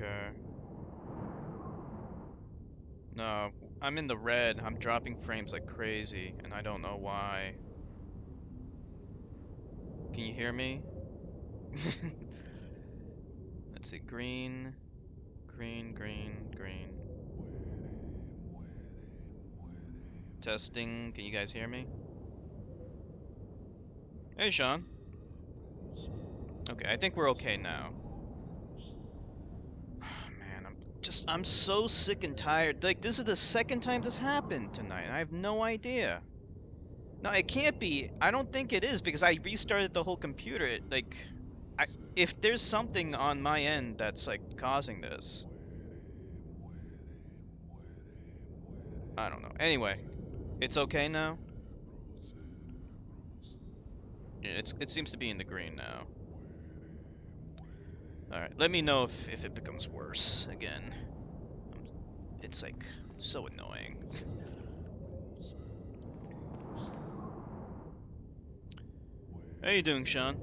Okay. No, I'm in the red. I'm dropping frames like crazy, and I don't know why. Can you hear me? Let's see. Green, green, green, green. Testing. Can you guys hear me? Hey, Sean. Okay, I think we're okay now. Man, I'm so sick and tired. Like, this is the second time this happened tonight. I have no idea. No, it can't be. I don't think it is because I restarted the whole computer. I, if there's something on my end that's like causing this, I don't know. Anyway, it's okay now. Yeah, it seems to be in the green now. All right, let me know if it becomes worse again. It's like so annoying. How you doing, Sean?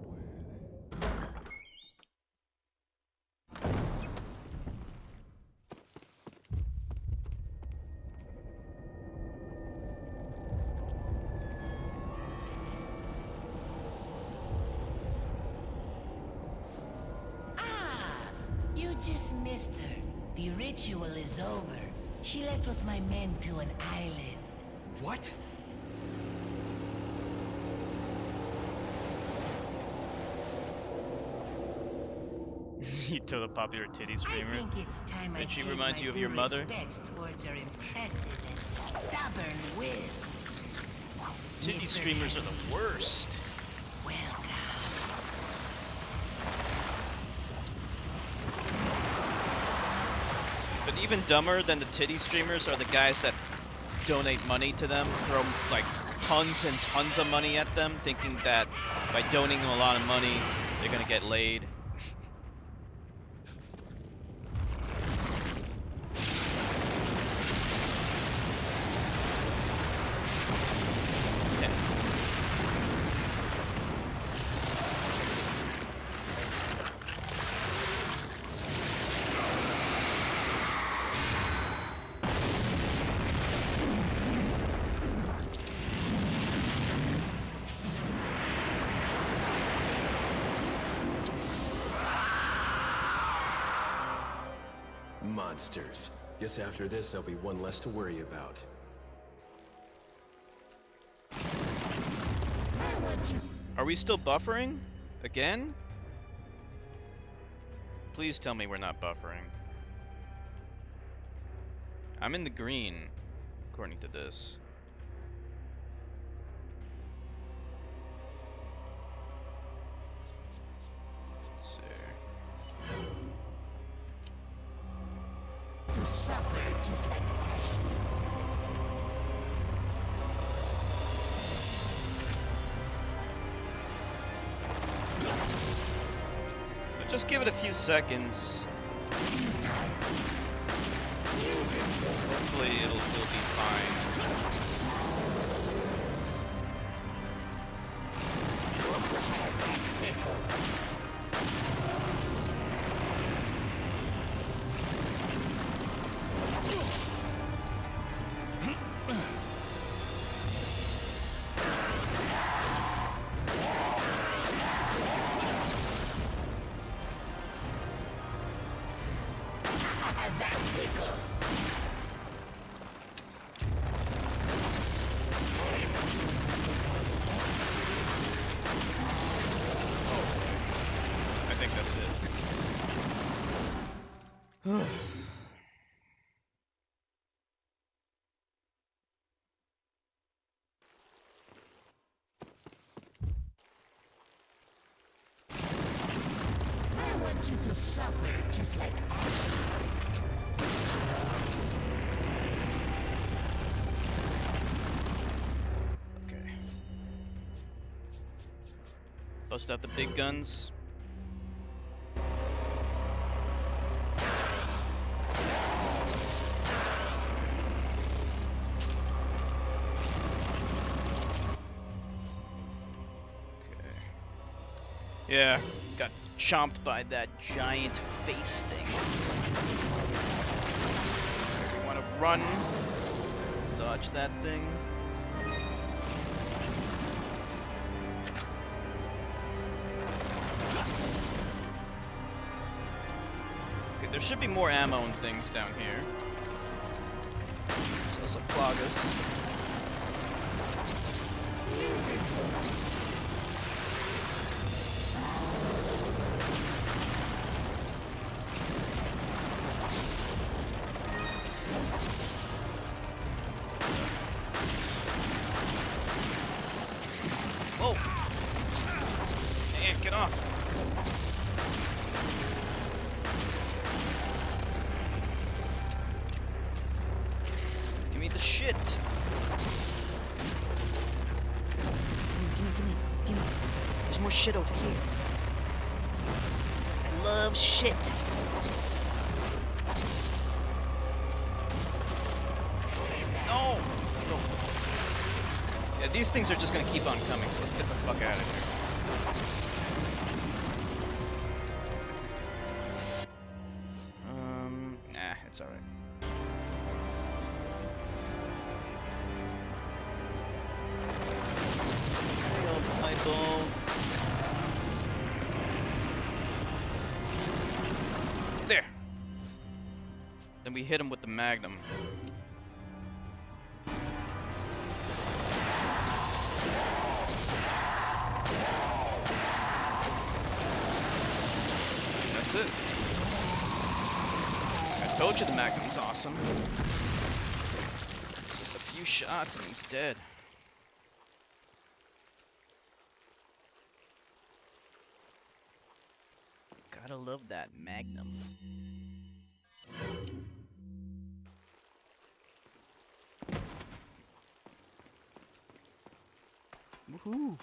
You just missed her. The ritual is over. She left with my men to an island. What? You told a popular titty streamer. I think it's time And she paid reminds my you of due your mother? respects towards your impressive and stubborn will. Titty Mr. streamers are the worst. Welcome. But even dumber than the titty streamers are the guys that donate money to them, throw like tons and tons of money at them, thinking that by donating a lot of money, they're gonna get laid. Monsters. Guess after this, there'll be one less to worry about. Are we still buffering? Again? Please tell me we're not buffering. I'm in the green, according to this. Let's see. To suffer just like Ash. But just give it a few seconds. Hopefully it'll still be fine. I think that's it. I want you to suffer just like Ash. Okay. Bust out the big guns. Okay. Yeah, chomped by that giant face thing. We want to run, dodge that thing. Okay, there should be more ammo and things down here. There's also Plagas. Whoa! Man, get off! Give me the shit! Gimme. There's more shit over here. I love shit. No! No. Yeah, these things are just gonna keep on coming, so let's get the fuck out of here. Nah, it's alright. Eyeball. There! Then we hit him with the Magnum. That's it. I told you the Magnum's awesome. Just a few shots and he's dead. Gotta love that Magnum. Woohoo!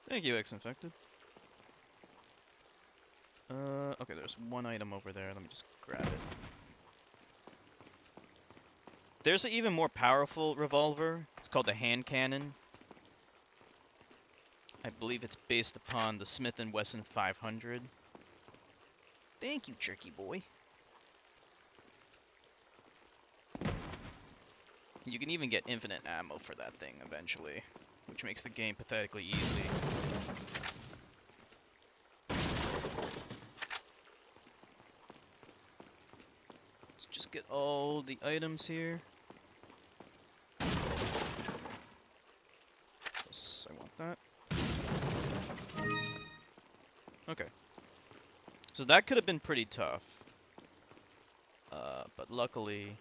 Thank you, X-Infected. Okay, there's one item over there. Let me just grab it. There's an even more powerful revolver. It's called the hand cannon. I believe it's based upon the Smith & Wesson 500. Thank you, Jerky Boy. You can even get infinite ammo for that thing eventually, which makes the game pathetically easy. Let's just get all the items here. Yes, I want that. Okay. So that could have been pretty tough. But luckily,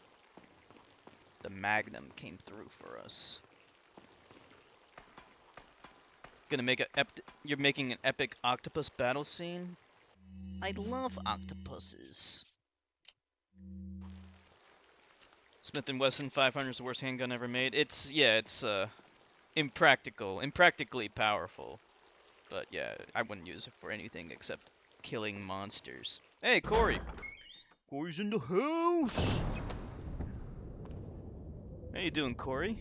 the Magnum came through for us. Gonna make you're making an epic octopus battle scene? I love octopuses. Smith & Wesson 500 is the worst handgun ever made. It's impractically powerful. But yeah, I wouldn't use it for anything except killing monsters. Hey, Corey! Corey's in the house! How you doing, Corey?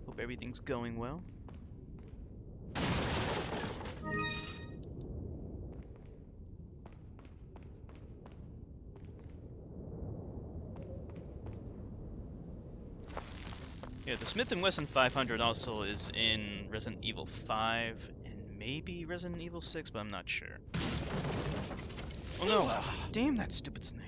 Hope everything's going well. Yeah, the Smith & Wesson 500 also is in Resident Evil 5 and maybe Resident Evil 6, but I'm not sure. Oh no! Damn that stupid snake.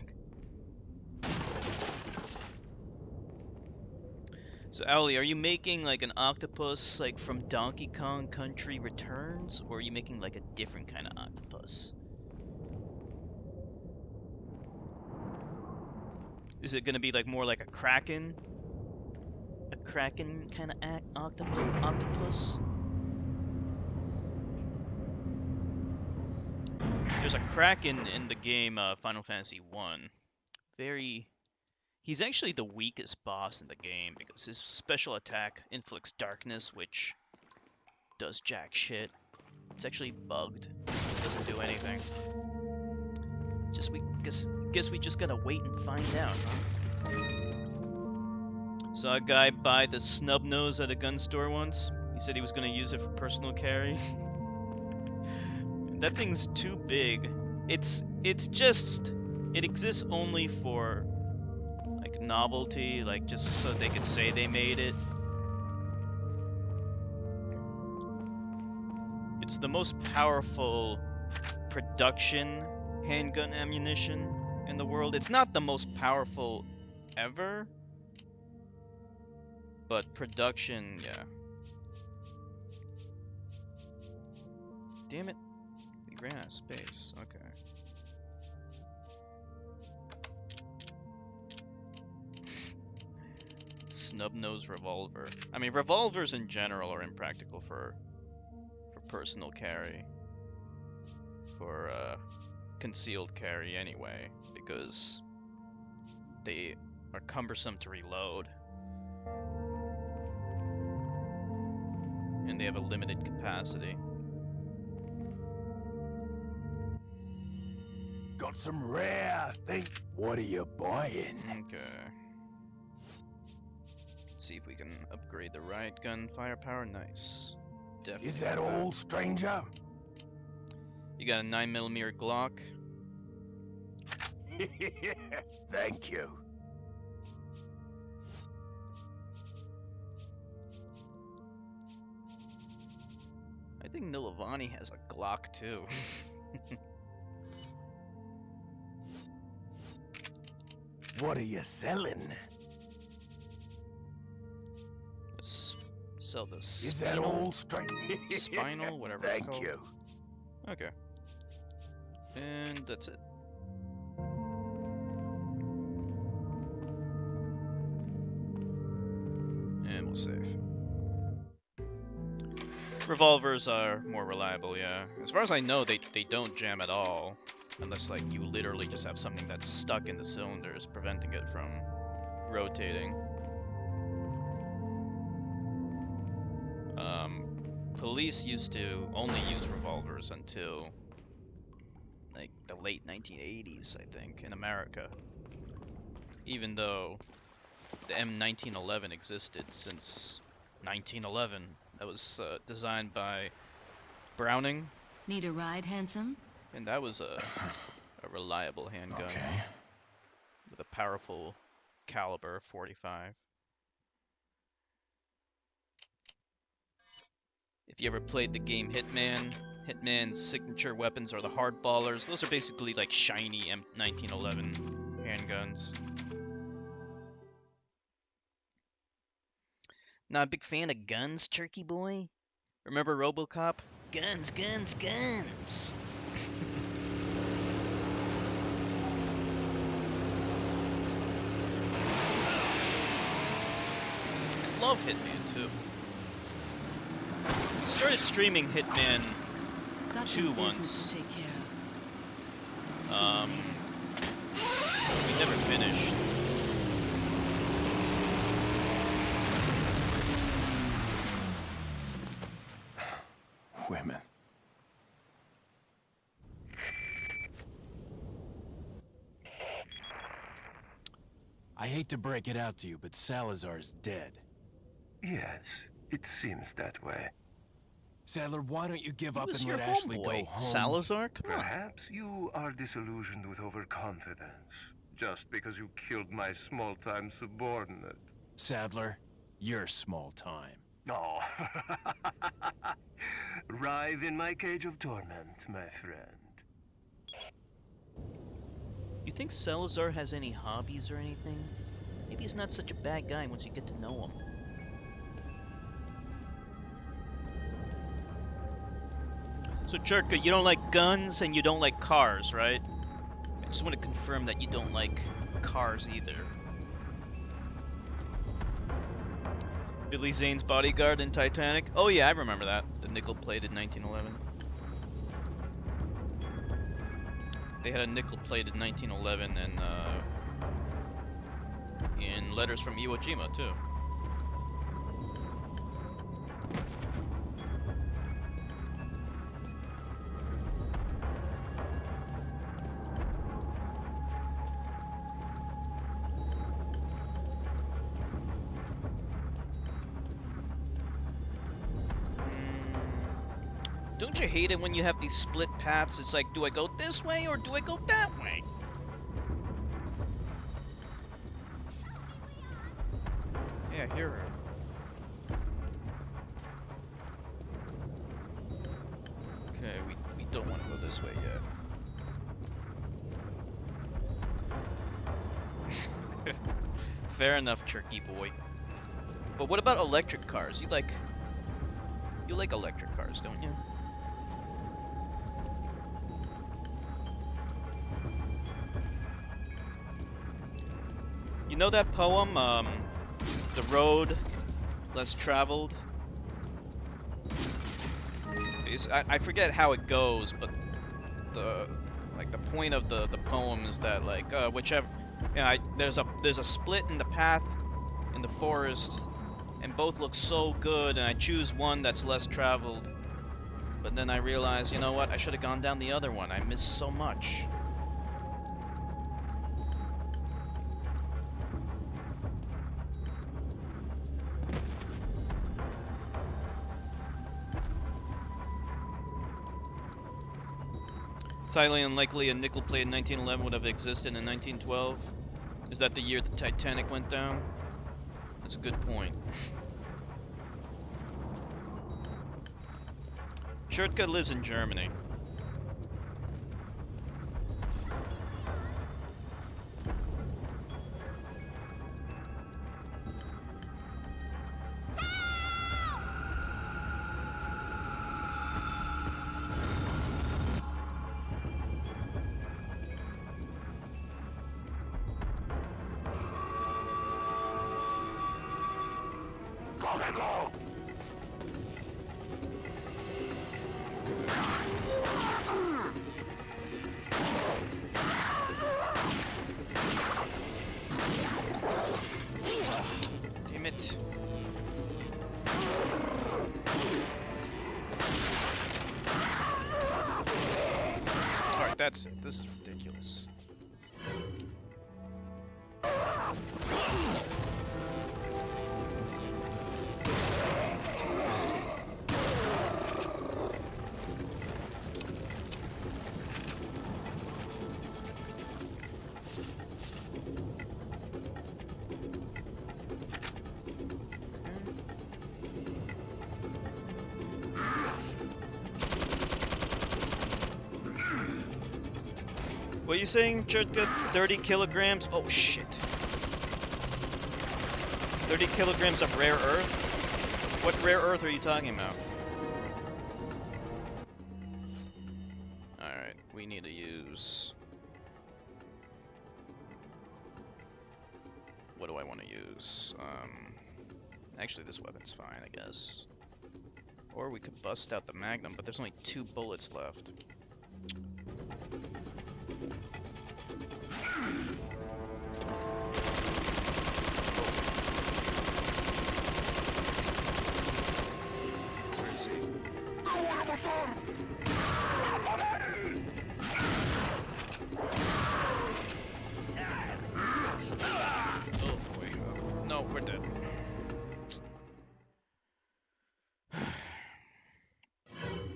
So, Owly, are you making like an octopus like from Donkey Kong Country Returns, or are you making like a different kind of octopus? Is it gonna be like more like a kraken? A kraken kind of octopus? There's a kraken in the game Final Fantasy 1. He's actually the weakest boss in the game because his special attack inflicts darkness, which does jack shit. It's actually bugged. It doesn't do anything. Guess we just gotta wait and find out, huh? Saw a guy buy the snub nose at a gun store once. He said he was gonna use it for personal carry. That thing's too big. It's just, it exists only for like novelty, like just so they could say they made it. It's the most powerful production handgun ammunition in the world. It's not the most powerful ever, but production, yeah. Damn it. We ran out of space. Okay. Snub-nosed revolver. I mean, revolvers in general are impractical for personal carry. For concealed carry anyway, because they are cumbersome to reload. And they have a limited capacity. Got some rare thing. What are you buying? Okay. Let's see if we can upgrade the riot gun firepower. Nice. Definitely. Is that all, stranger? You got a 9mm Glock. Thank you. I think Nilavani has a Glock too. What are you selling? Let's sell this. Is that all, stranger? Spinal, whatever it's Thank called. you. Okay. And that's it. And we'll save. Revolvers are more reliable, yeah. As far as I know, they don't jam at all. Unless, like, you literally just have something that's stuck in the cylinders, preventing it from rotating. Police used to only use revolvers until, like, the late 1980s, I think, in America. Even though the M1911 existed since 1911. That was designed by Browning, Need a ride, handsome? and that was a reliable handgun with a powerful caliber 45. If you ever played the game Hitman, Hitman's signature weapons are the hardballers. Those are basically like shiny M1911 handguns. Not a big fan of guns, Turkey Boy? Remember RoboCop? Guns, guns, guns! I love Hitman 2. We started streaming Hitman Got 2 some business once. to take care of. See you later. We never finished. Women. I hate to break it out to you, but Salazar's dead. Yes, it seems that way. Sadler, why don't you give He up was and your let Ashley go homeboy, home? Salazar? Come on. Perhaps you are disillusioned with overconfidence, just because you killed my small-time subordinate. Sadler, you're small time. Oh. Writhe in my cage of torment, my friend. You think Salazar has any hobbies or anything? Maybe he's not such a bad guy once you get to know him. So Churka, you don't like guns and you don't like cars, right? I just want to confirm that you don't like cars either. Billy Zane's bodyguard in Titanic? Oh yeah, I remember that. The nickel-plated 1911. They had a nickel-plated 1911 and in Letters from Iwo Jima too. Don't you hate it when you have these split paths? It's like, do I go this way or do I go that way? Yeah, I hear her. Okay, we don't want to go this way yet. Fair enough, Turkey boy. But what about electric cars? You like electric cars, don't you? You know that poem, The Road Less Traveled? I forget how it goes, but the point of the poem is that whichever, yeah, there's a split in the path in the forest, and both look so good, and I choose one that's less traveled. But then I realize, you know what? I should have gone down the other one. I missed so much. It's highly unlikely a nickel plate in 1911 would have existed in 1912. Is that the year the Titanic went down? That's a good point. Shurtka lives in Germany. Damn it. Alright, that's it. This is ridiculous. What are you saying, Churtka? 30 kilograms? Oh shit. 30 kilograms of rare earth? What rare earth are you talking about? Alright, we need to use... What do I want to use? Actually, this weapon's fine, I guess. Or we could bust out the Magnum, but there's only 2 bullets left. Where is he? Oh boy. No, we're dead.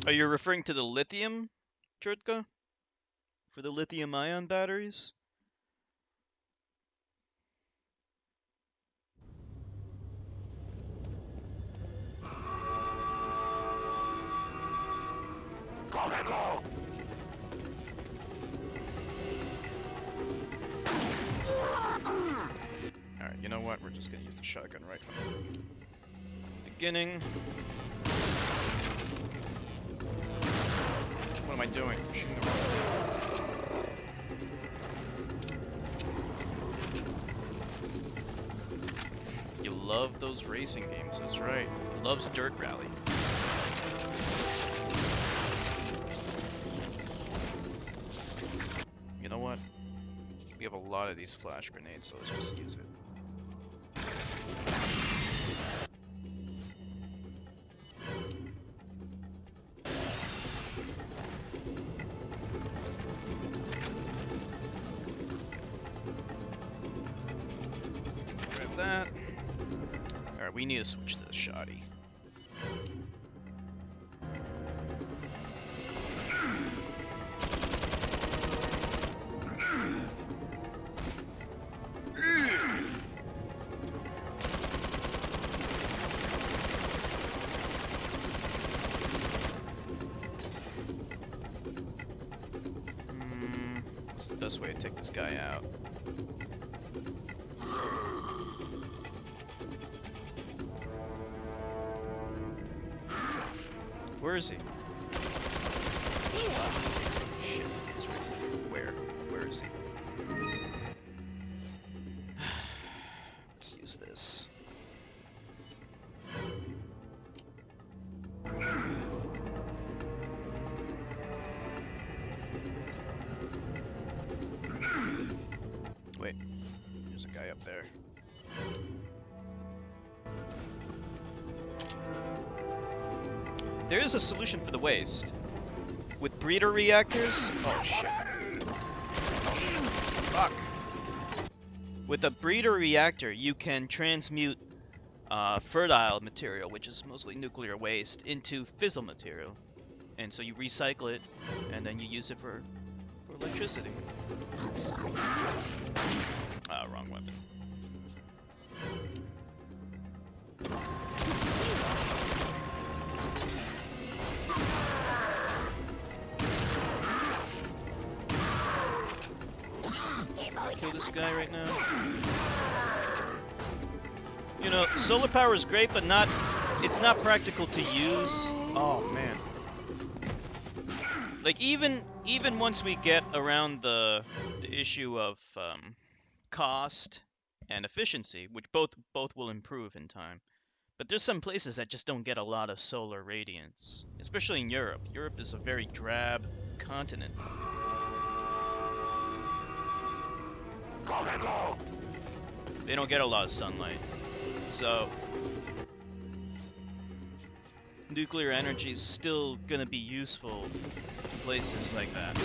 Are you referring to the lithium, Churtka? For the lithium-ion batteries? Alright, you know what? We're just gonna use the shotgun right from the beginning. What am I doing? I'm shooting the wrong thing. You love those racing games, that's right. He loves Dirt Rally. You know what? We have a lot of these flash grenades, so let's just use it. Grab that. Alright, we need to switch to the shoddy. the best way to take this guy out. Where is he? Ah, shit. He's right there. Where? Where is he? Let's use this. Wait, there's a guy up there. There is a solution for the waste. With breeder reactors... Oh shit. Fuck. With a breeder reactor, you can transmute fertile material, which is mostly nuclear waste, into fissile material. And so you recycle it, and then you use it for electricity. Wrong weapon. Kill this guy right now. You know, solar power is great, but it's not practical to use. Oh man. Like even once we get around the issue of cost and efficiency, which both will improve in time. But there's some places that just don't get a lot of solar radiance, especially in Europe. Europe is a very drab continent. They don't get a lot of sunlight. So nuclear energy is still gonna be useful in places like that.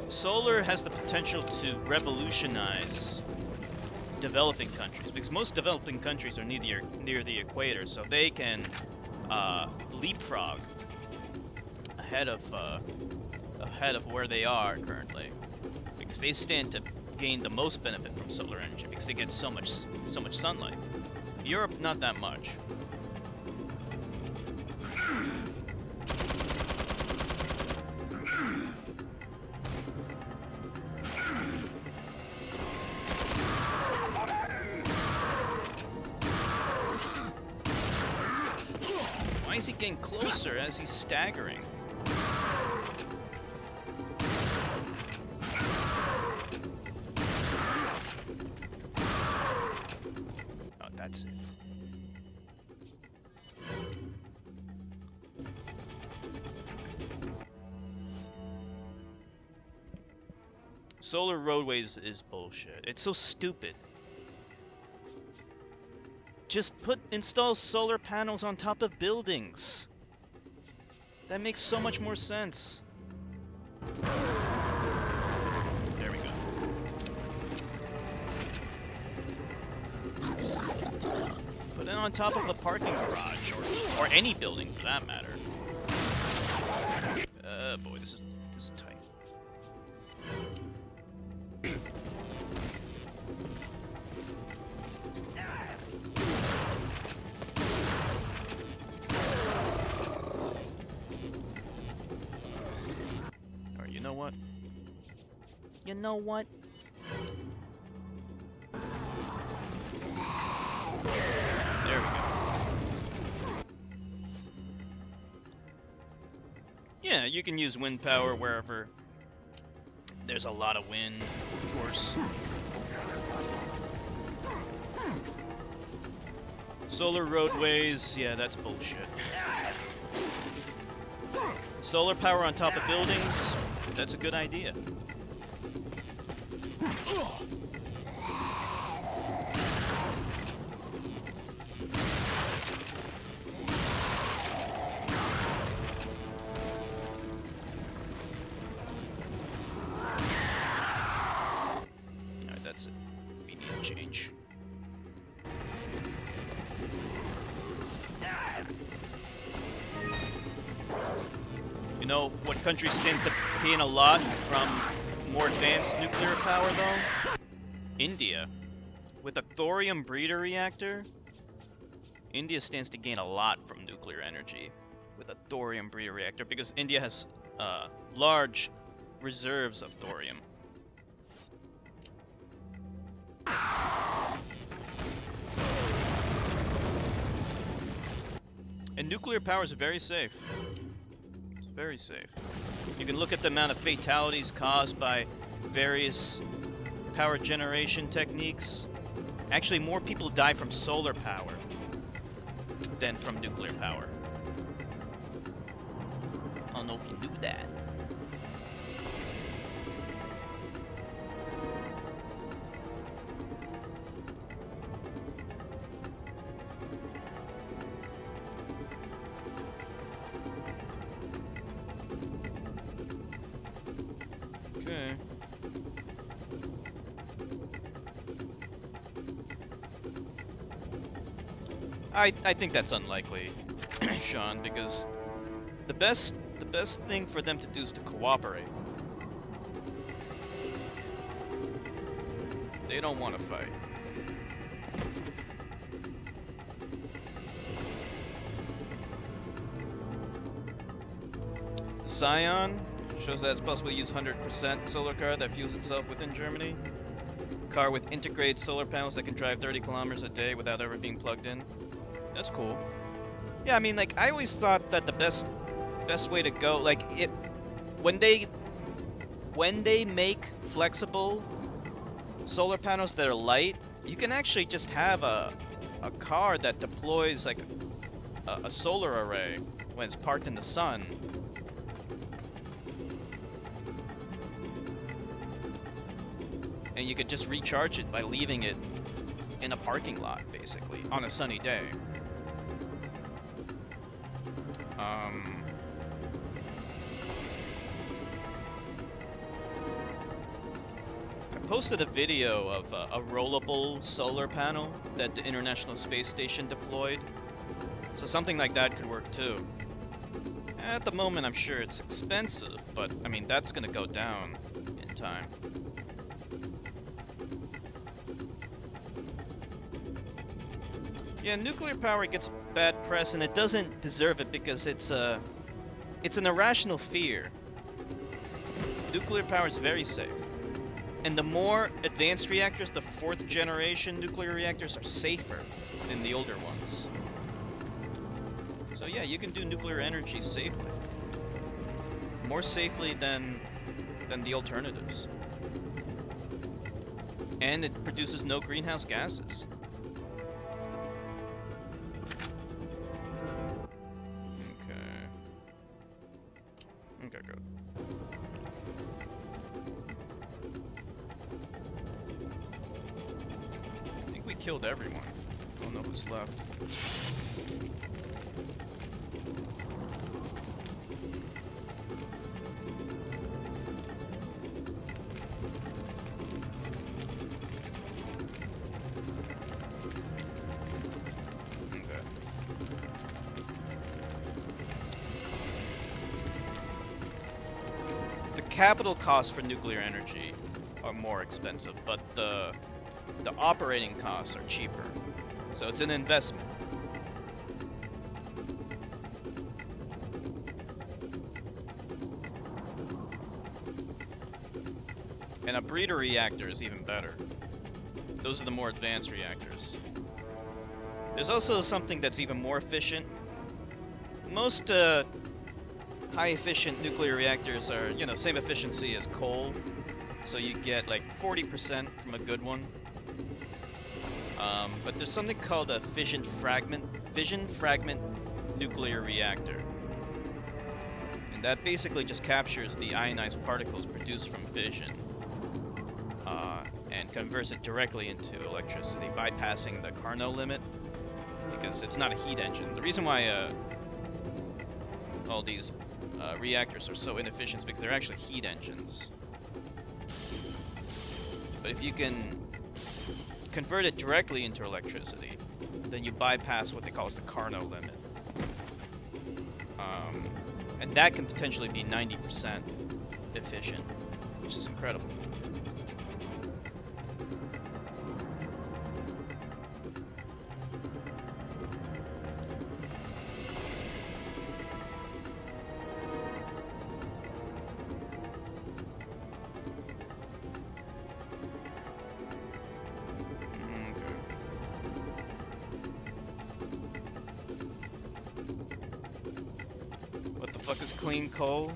Solar has the potential to revolutionize developing countries, because most developing countries are near the equator, so they can leapfrog ahead of where they are currently, because they stand to gain the most benefit from solar energy because they get so much sunlight. Europe, not that much. Why is he getting closer as he's staggering? Oh, that's it. Solar roadways is bullshit. It's so stupid. Just install solar panels on top of buildings. That makes so much more sense. There we go. Put it on top of a parking garage, or any building for that matter. Boy, this is tight. You know what? You know what? There we go. Yeah, you can use wind power wherever there's a lot of wind, of course. Solar roadways, yeah, that's bullshit. Solar power on top of buildings, that's a good idea. Alright, that's it. We need a change. You know what country stands to gain a lot from more advanced nuclear power though? India. With a thorium breeder reactor, India stands to gain a lot from nuclear energy with a thorium breeder reactor because India has large reserves of thorium. And nuclear power is very safe. It's very safe. You can look at the amount of fatalities caused by various power generation techniques. Actually, more people die from solar power than from nuclear power. I don't know if you knew that. Okay. I think that's unlikely, Sean, because the best thing for them to do is to cooperate. They don't want to fight. Scion shows that it's possible to use 100% solar car that fuels itself within Germany. Car with integrated solar panels that can drive 30 kilometers a day without ever being plugged in. That's cool. Yeah, I mean, like, I always thought that the best way to go, like, when they make flexible solar panels that are light, you can actually just have a car that deploys like a solar array when it's parked in the sun. And you could just recharge it by leaving it in a parking lot, basically, on a sunny day. I posted a video of a rollable solar panel that the International Space Station deployed. So something like that could work too. At the moment, I'm sure it's expensive, but I mean, that's gonna go down in time. Yeah, nuclear power gets bad press, and it doesn't deserve it because it's an irrational fear. Nuclear power is very safe. And the more advanced reactors, the 4th generation nuclear reactors, are safer than the older ones. So yeah, you can do nuclear energy safely. More safely than the alternatives. And it produces no greenhouse gases. Okay, good. I think we killed everyone. Don't know who's left. Capital costs for nuclear energy are more expensive, but the operating costs are cheaper. So it's an investment. And a breeder reactor is even better. Those are the more advanced reactors. There's also something that's even more efficient. Most high-efficient nuclear reactors are, you know, same efficiency as coal, so you get like 40% from a good one. But there's something called a fission fragment nuclear reactor, and that basically just captures the ionized particles produced from fission and converts it directly into electricity, bypassing the Carnot limit because it's not a heat engine. The reason why all these reactors are so inefficient is because they're actually heat engines. But if you can convert it directly into electricity, then you bypass what they call the Carnot limit. And that can potentially be 90% efficient. which is incredible. What the fuck is clean coal?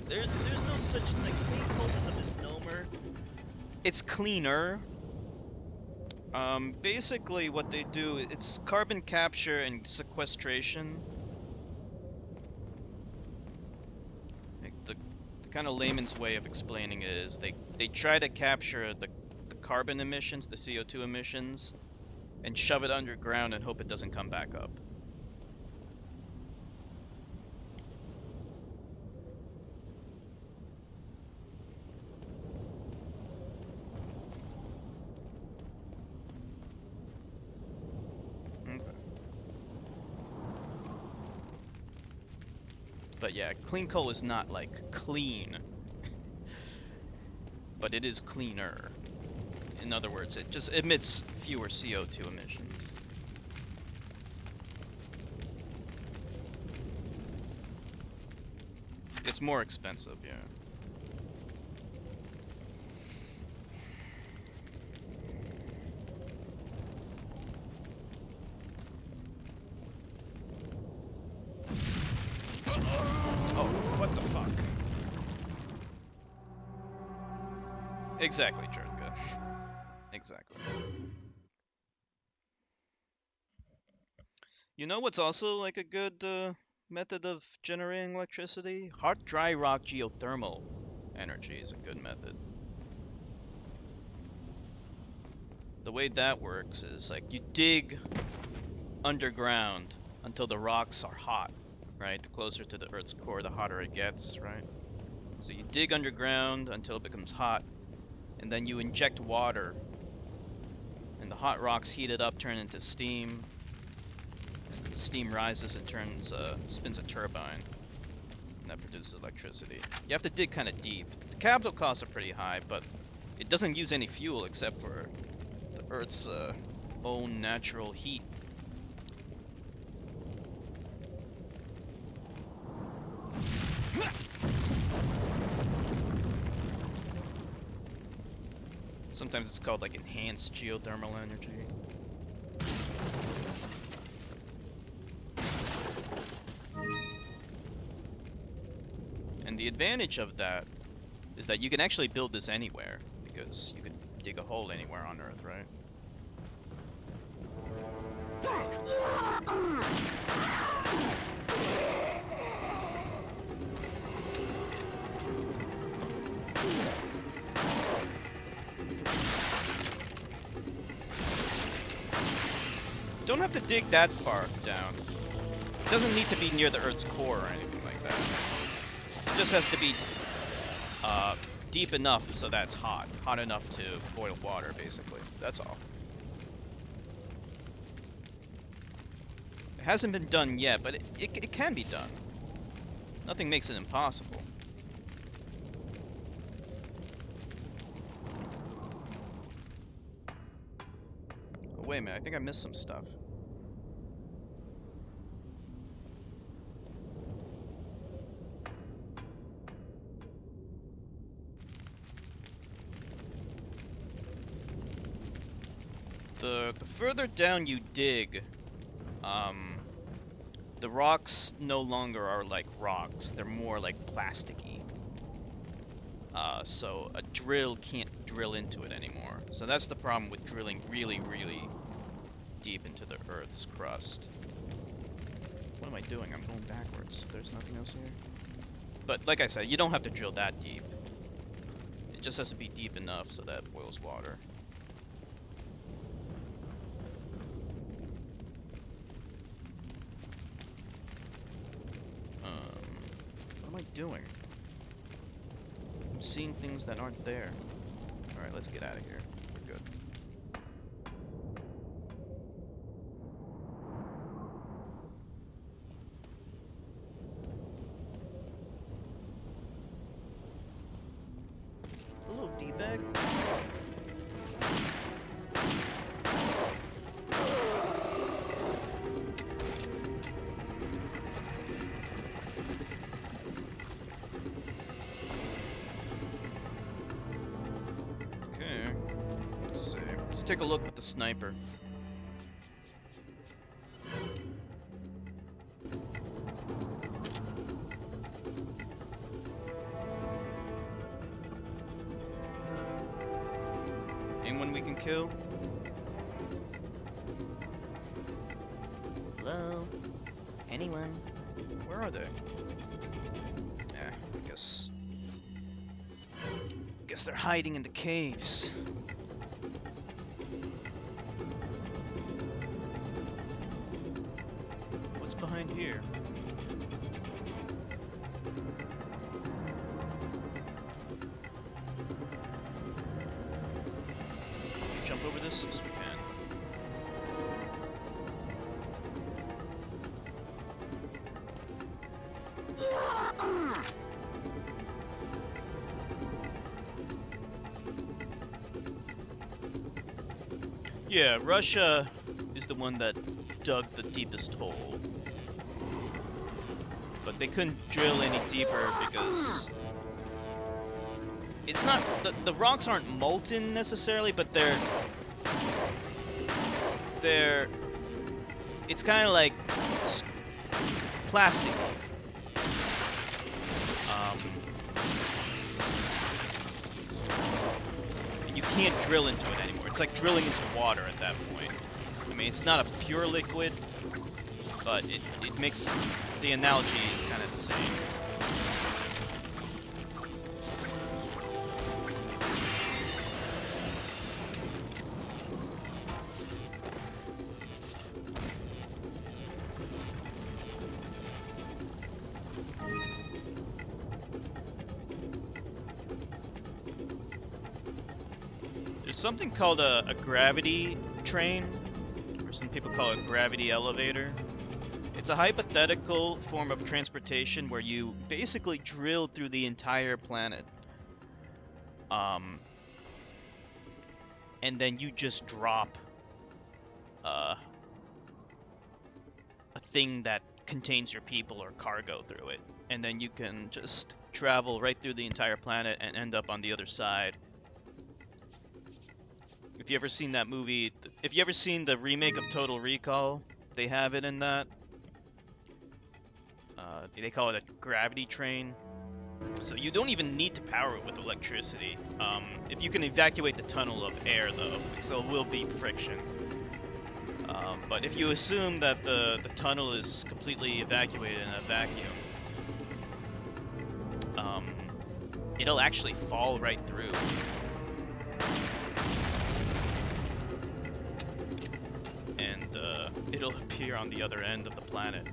There's no such like clean coal is a misnomer. It's cleaner. Basically what they do, it's carbon capture and sequestration. Like the kind of layman's way of explaining it is they try to capture the carbon emissions, the CO2 emissions, and shove it underground and hope it doesn't come back up. But yeah, clean coal is not like clean, but it is cleaner. In other words, it just emits fewer CO2 emissions. It's more expensive, yeah. Oh, what the fuck? Exactly, Jerka. Exactly. You know what's also like a good method of generating electricity? Hot dry rock geothermal energy is a good method. The way that works is like you dig underground until the rocks are hot, right? The closer to the Earth's core, the hotter it gets, right? So you dig underground until it becomes hot, and then you inject water, and the hot rocks heat it up, turn into steam, and the steam rises and spins a turbine, and that produces electricity. You have to dig kind of deep. The capital costs are pretty high, but it doesn't use any fuel except for the Earth's own natural heat. Sometimes it's called like enhanced geothermal energy. And the advantage of that is that you can actually build this anywhere, because you could dig a hole anywhere on Earth, right? Don't have to dig that far down. It doesn't need to be near the Earth's core or anything like that. It just has to be deep enough so that it's hot. Hot enough to boil water, basically. That's all. It hasn't been done yet, but it can be done. Nothing makes it impossible. Oh, wait a minute, I think I missed some stuff. The further down you dig, the rocks no longer are like rocks. They're more like plasticky. So a drill can't drill into it anymore. So that's the problem with drilling really, really deep into the Earth's crust. What am I doing? I'm going backwards. There's nothing else here. But like I said, you don't have to drill that deep. It just has to be deep enough so that it boils water. What am I doing? I'm seeing things that aren't there. Alright, let's get out of here. We're good. take a look with the sniper. Anyone we can kill? Hello? Anyone? Where are they? Yeah, I guess they're hiding in the caves. What's behind here? Jump over this? Yes, we can. Yeah, Russia is the one that dug the deepest hole. But they couldn't drill any deeper because it's not the rocks aren't molten necessarily, but they're it's kind of like plastic. You can't drill into it anymore. It's like drilling into water at that point. I mean, it's not a pure liquid, but it makes the analogy is kind of the same. There's something called a gravity train, or some people call it gravity elevator. It's a hypothetical form of transportation where you basically drill through the entire planet. And then you just drop a thing that contains your people or cargo through it. And then you can just travel right through the entire planet and end up on the other side. If you ever seen that movie, if you ever seen the remake of Total Recall, they have it in that. They call it a gravity train. So you don't even need to power it with electricity. If you can evacuate the tunnel of air, though, because there will be friction. But if you assume that the tunnel is completely evacuated in a vacuum, it'll actually fall right through. And it'll appear on the other end of the planet.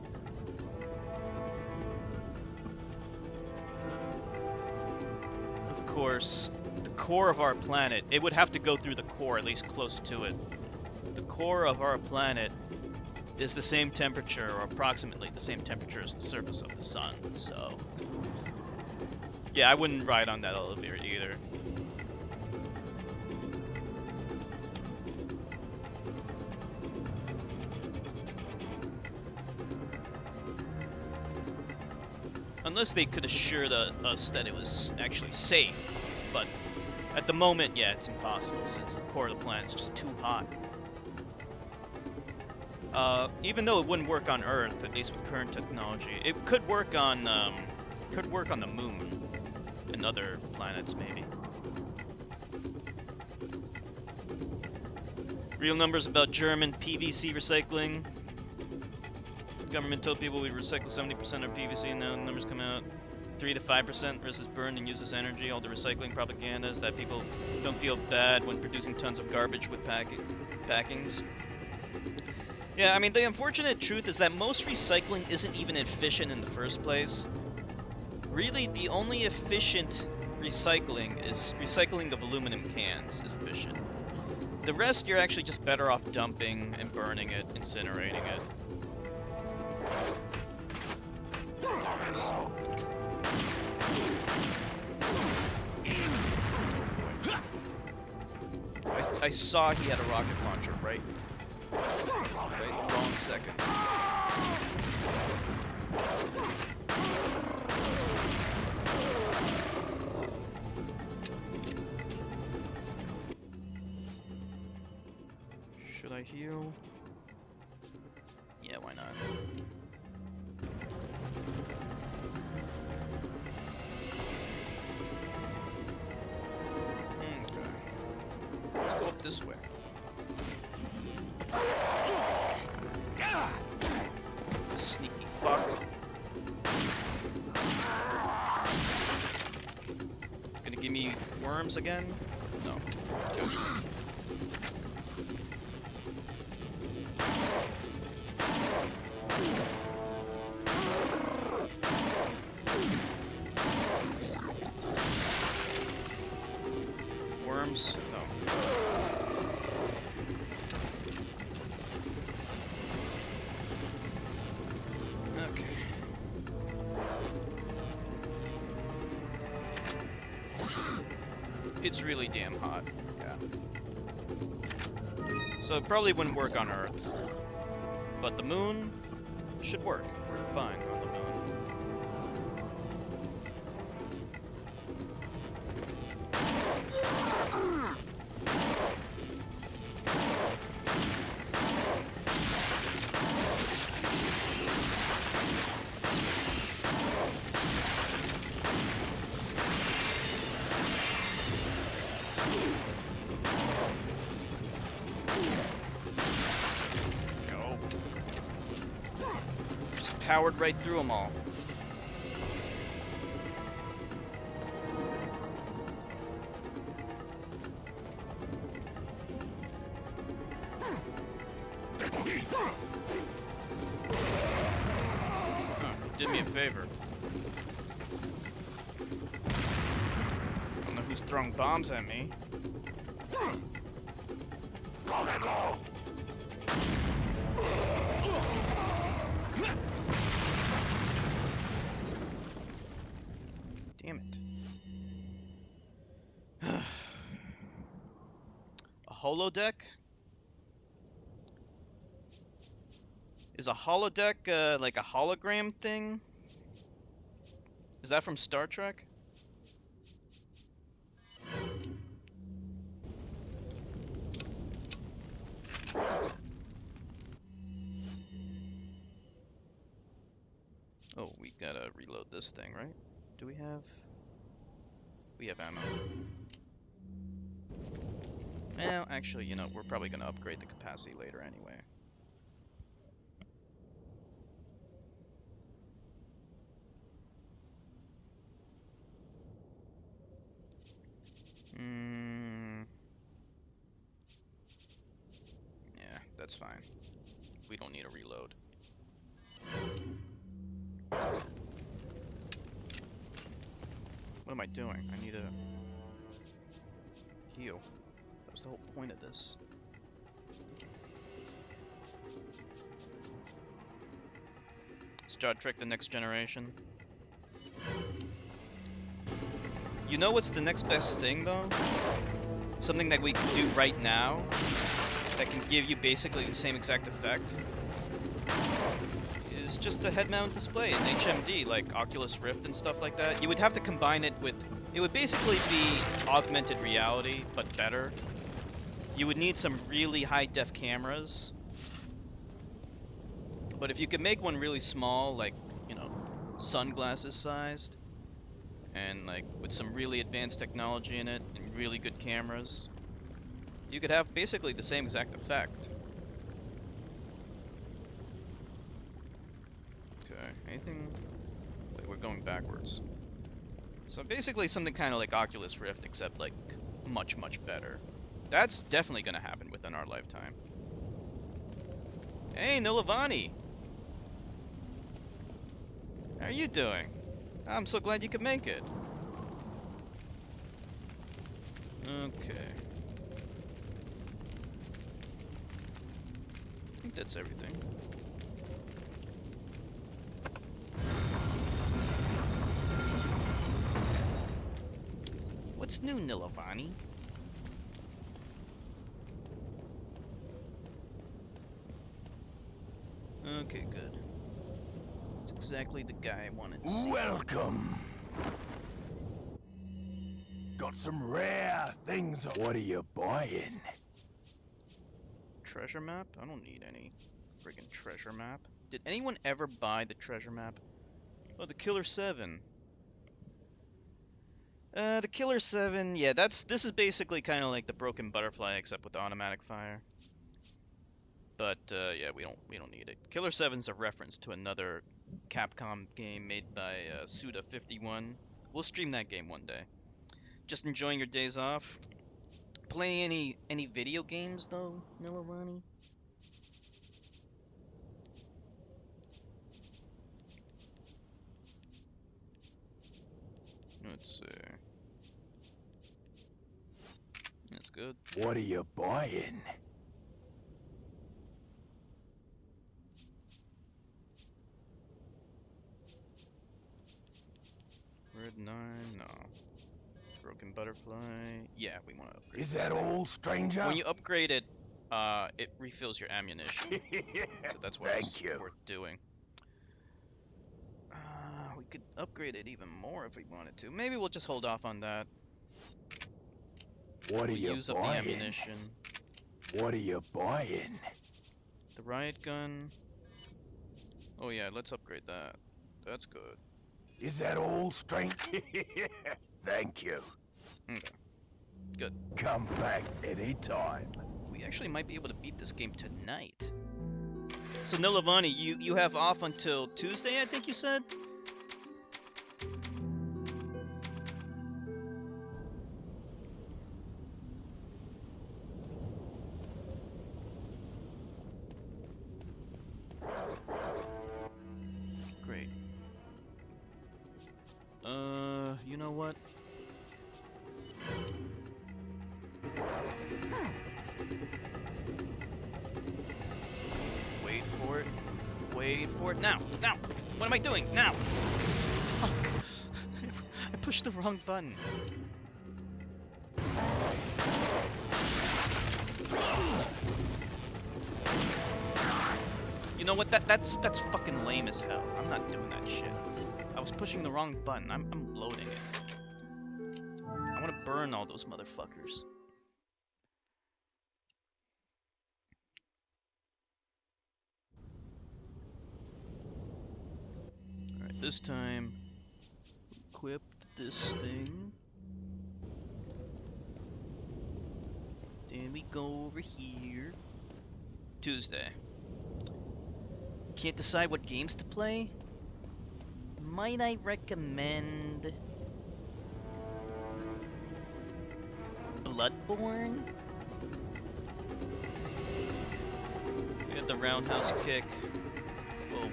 Of course, the core of our planet, it would have to go through the core, at least close to it. The core of our planet is the same temperature, or approximately the same temperature as the surface of the sun, so... yeah, I wouldn't ride on that elevator either. Unless they could assure us that it was actually safe, but at the moment, yeah, it's impossible since the core of the planet is just too hot. Even though it wouldn't work on Earth, at least with current technology, it could work on the Moon and other planets, maybe. Real numbers about German PVC recycling. Government told people we recycle 70% of PVC, and now the numbers come out 3 to 5% versus burned and uses energy. All the recycling propaganda is that people don't feel bad when producing tons of garbage with packings. Yeah, I mean, the unfortunate truth is that most recycling isn't even efficient in the first place. Really, the only efficient recycling is recycling of aluminum cans is efficient. The rest, you're actually just better off dumping and burning it, incinerating it. I saw he had a rocket launcher, right? Wrong second. heal? Yeah, why not? Okay. Let's go up this way. Sneaky fuck. Gonna give me worms again? No. Worms? No. Okay. It's really damn hot. Yeah. So it probably wouldn't work on Earth. But the moon should work. We're fine on the moon. Go. Just powered right through them all. Did me a favor. I don't know who's throwing bombs at me. Damn it. A holodeck? Is a holodeck like a hologram thing? Is that from Star Trek? Oh, we gotta reload this thing, right? Do we have... We have ammo. Well, actually, you know, we're probably gonna upgrade the capacity later anyway. Yeah, that's fine. We don't need a reload. What am I doing? I need a heal. That was the whole point of this. Star Trek: The Next Generation. You know what's the next best thing, though? Something that we can do right now that can give you basically the same exact effect is just a head-mount display in HMD, like Oculus Rift and stuff like that. You would have to combine it with... It would basically be augmented reality, but better. You would need some really high-def cameras. But if you could make one really small, like, you know, sunglasses sized, and like with some really advanced technology in it and really good cameras, you could have basically the same exact effect. Okay, anything? Wait, we're going backwards. So basically something kind of like Oculus Rift, except like much, much better. That's definitely gonna happen within our lifetime. Hey, Nilavani! How are you doing? I'm so glad you could make it. Okay. I think that's everything. What's new, Nilavani? Okay, good. That's exactly the guy I wanted to see. Welcome. Got some rare things. What are you buying? treasure map? I don't need any friggin' treasure map. Did anyone ever buy the treasure map? Oh, the Killer 7. The Killer 7, yeah, this is basically kind of like the Broken Butterfly except with automatic fire. But yeah, we don't need it. Killer 7's a reference to another Capcom game made by Suda51. We'll stream that game one day. Just enjoying your days off? Playing any video games though, Nilavani? Let's see. That's good. What are you buying? Red 9, no. Broken Butterfly, yeah, we want to upgrade Is this that thing. all, stranger? When you upgrade it, it refills your ammunition. So that's why it's worth doing. We could upgrade it even more if we wanted to. Maybe we'll just hold off on that. What are We'll you use up the buying? ammunition. What are you buying? The riot gun. Oh yeah, let's upgrade that. That's good. Is that all, stranger? Thank you. Okay. Good. Come back anytime. We actually might be able to beat this game tonight. So Nilavani, you have off until Tuesday, I think you said? Great. You know what? Wait for it. Wait for it. Now! Now! What am I doing? Now! Fuck! I pushed the wrong button. You know what? That's fucking lame as hell. I'm not doing that shit. I was pushing the wrong button. I'm loading it. I want to burn all those motherfuckers. Alright, this time, equip this thing. Then we go over here. Tuesday. Can't decide what games to play? Might I recommend Bloodborne? We had the roundhouse kick. Whoa.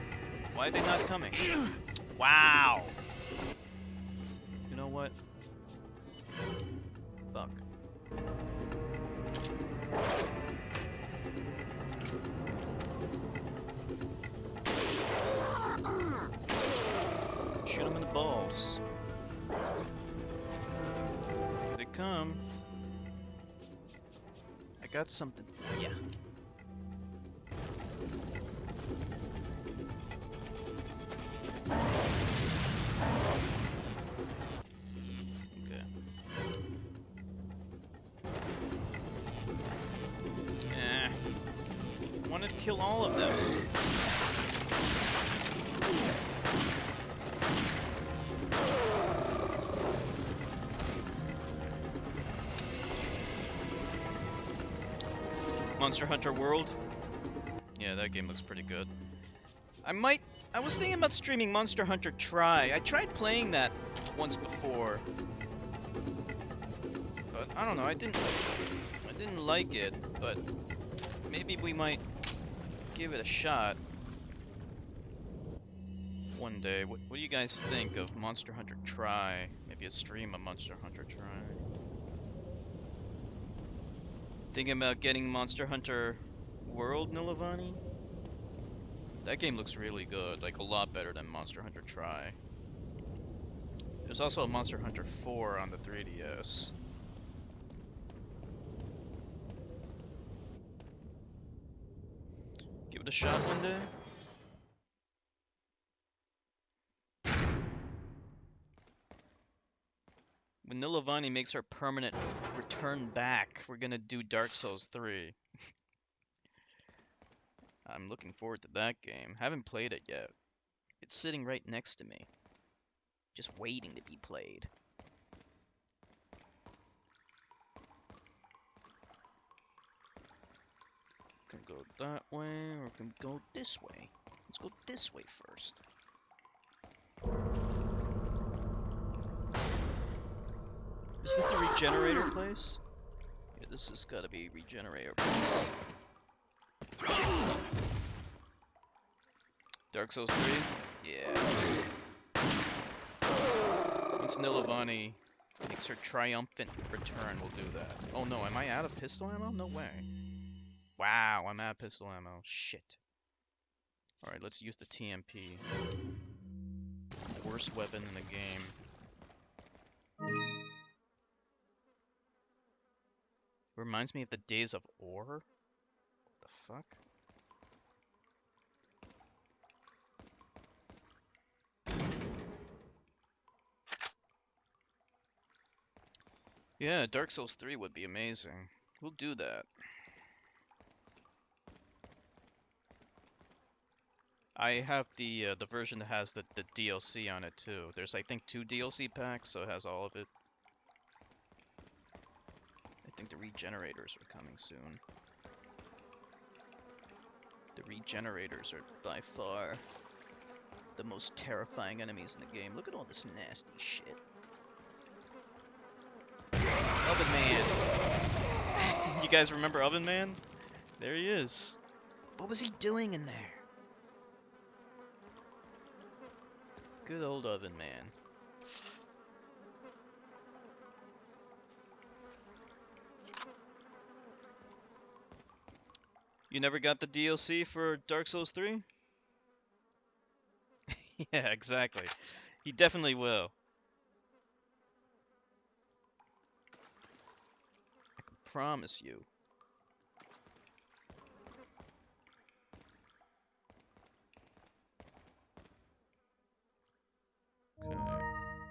Why are they not coming? Wow! You know what? Fuck. Shoot him in the balls. Here they come. I got something for ya. Okay. Wanted to kill all of them. Monster Hunter World. Yeah, that game looks pretty good. I was thinking about streaming Monster Hunter Tri. I tried playing that once before. But I don't know, I didn't like it, but maybe we might give it a shot one day. What do you guys think of Monster Hunter Tri? Maybe a stream of Monster Hunter Tri. Thinking about getting Monster Hunter World, Nilavani? That game looks really good, like a lot better than Monster Hunter Tri. There's also a Monster Hunter 4 on the 3DS. Give it a shot one day. When Nilavani makes her permanent return back, we're gonna do Dark Souls 3. I'm looking forward to that game. Haven't played it yet. It's sitting right next to me, just waiting to be played. Can go that way, or can go this way. Let's go this way first. Is this the regenerator place? Yeah, this has got to be regenerator place. Dark Souls 3? Yeah. Once Nilavani makes her triumphant return, we'll do that. Oh no, am I out of pistol ammo? No way. Wow, I'm out of pistol ammo. Shit. Alright, let's use the TMP. Worst weapon in the game. Reminds me of the Days of Ore? What the fuck? Yeah, Dark Souls 3 would be amazing. We'll do that. I have the version that has the DLC on it too. There's I think 2 DLC packs, so it has all of it. I think the regenerators are coming soon. The regenerators are by far the most terrifying enemies in the game. Look at all this nasty shit. Oven Man! You guys remember Oven Man? There he is. What was he doing in there? Good old Oven Man. You never got the DLC for Dark Souls 3? Yeah, exactly. He definitely will. I can promise you. Okay.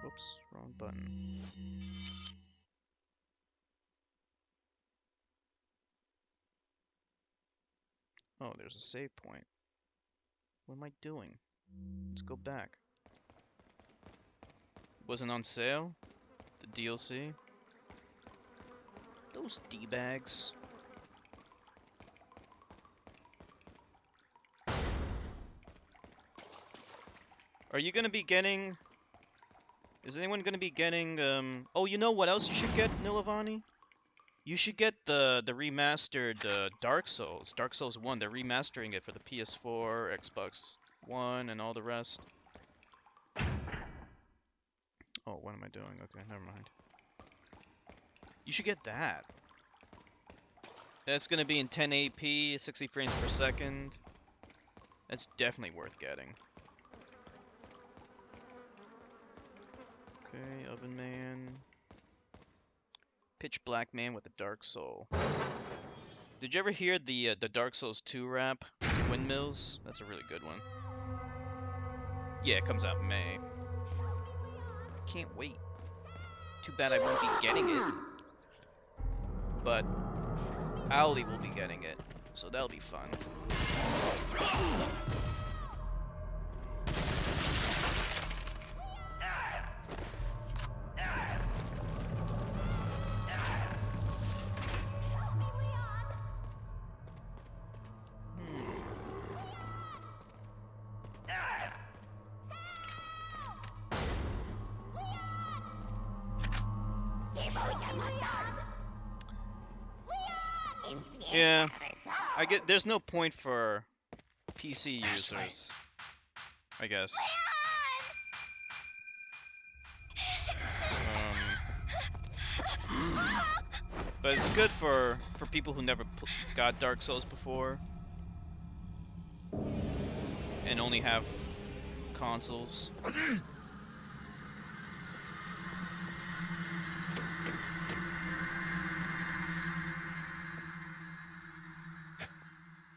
Whoops, wrong button. Oh, there's a save point. What am I doing? Let's go back. Wasn't on sale? The DLC? Those D-bags. Are you gonna be getting... Is anyone gonna be getting, Oh, you know what else you should get, Nilavani? You should get the remastered Dark Souls. Dark Souls 1, they're remastering it for the PS4, Xbox One, and all the rest. Oh, what am I doing? Okay, never mind. You should get that. That's gonna be in 1080p, 60 frames per second. That's definitely worth getting. Okay, Oven Man. Pitch Black Man with a Dark Soul. Did you ever hear the Dark Souls 2 rap? Windmills? That's a really good one. Yeah, it comes out in May. Can't wait. Too bad I won't be getting it. But Owly will be getting it, so that'll be fun. Yeah, I get. There's no point for PC users, I guess. But it's good for people who never got Dark Souls before and only have consoles.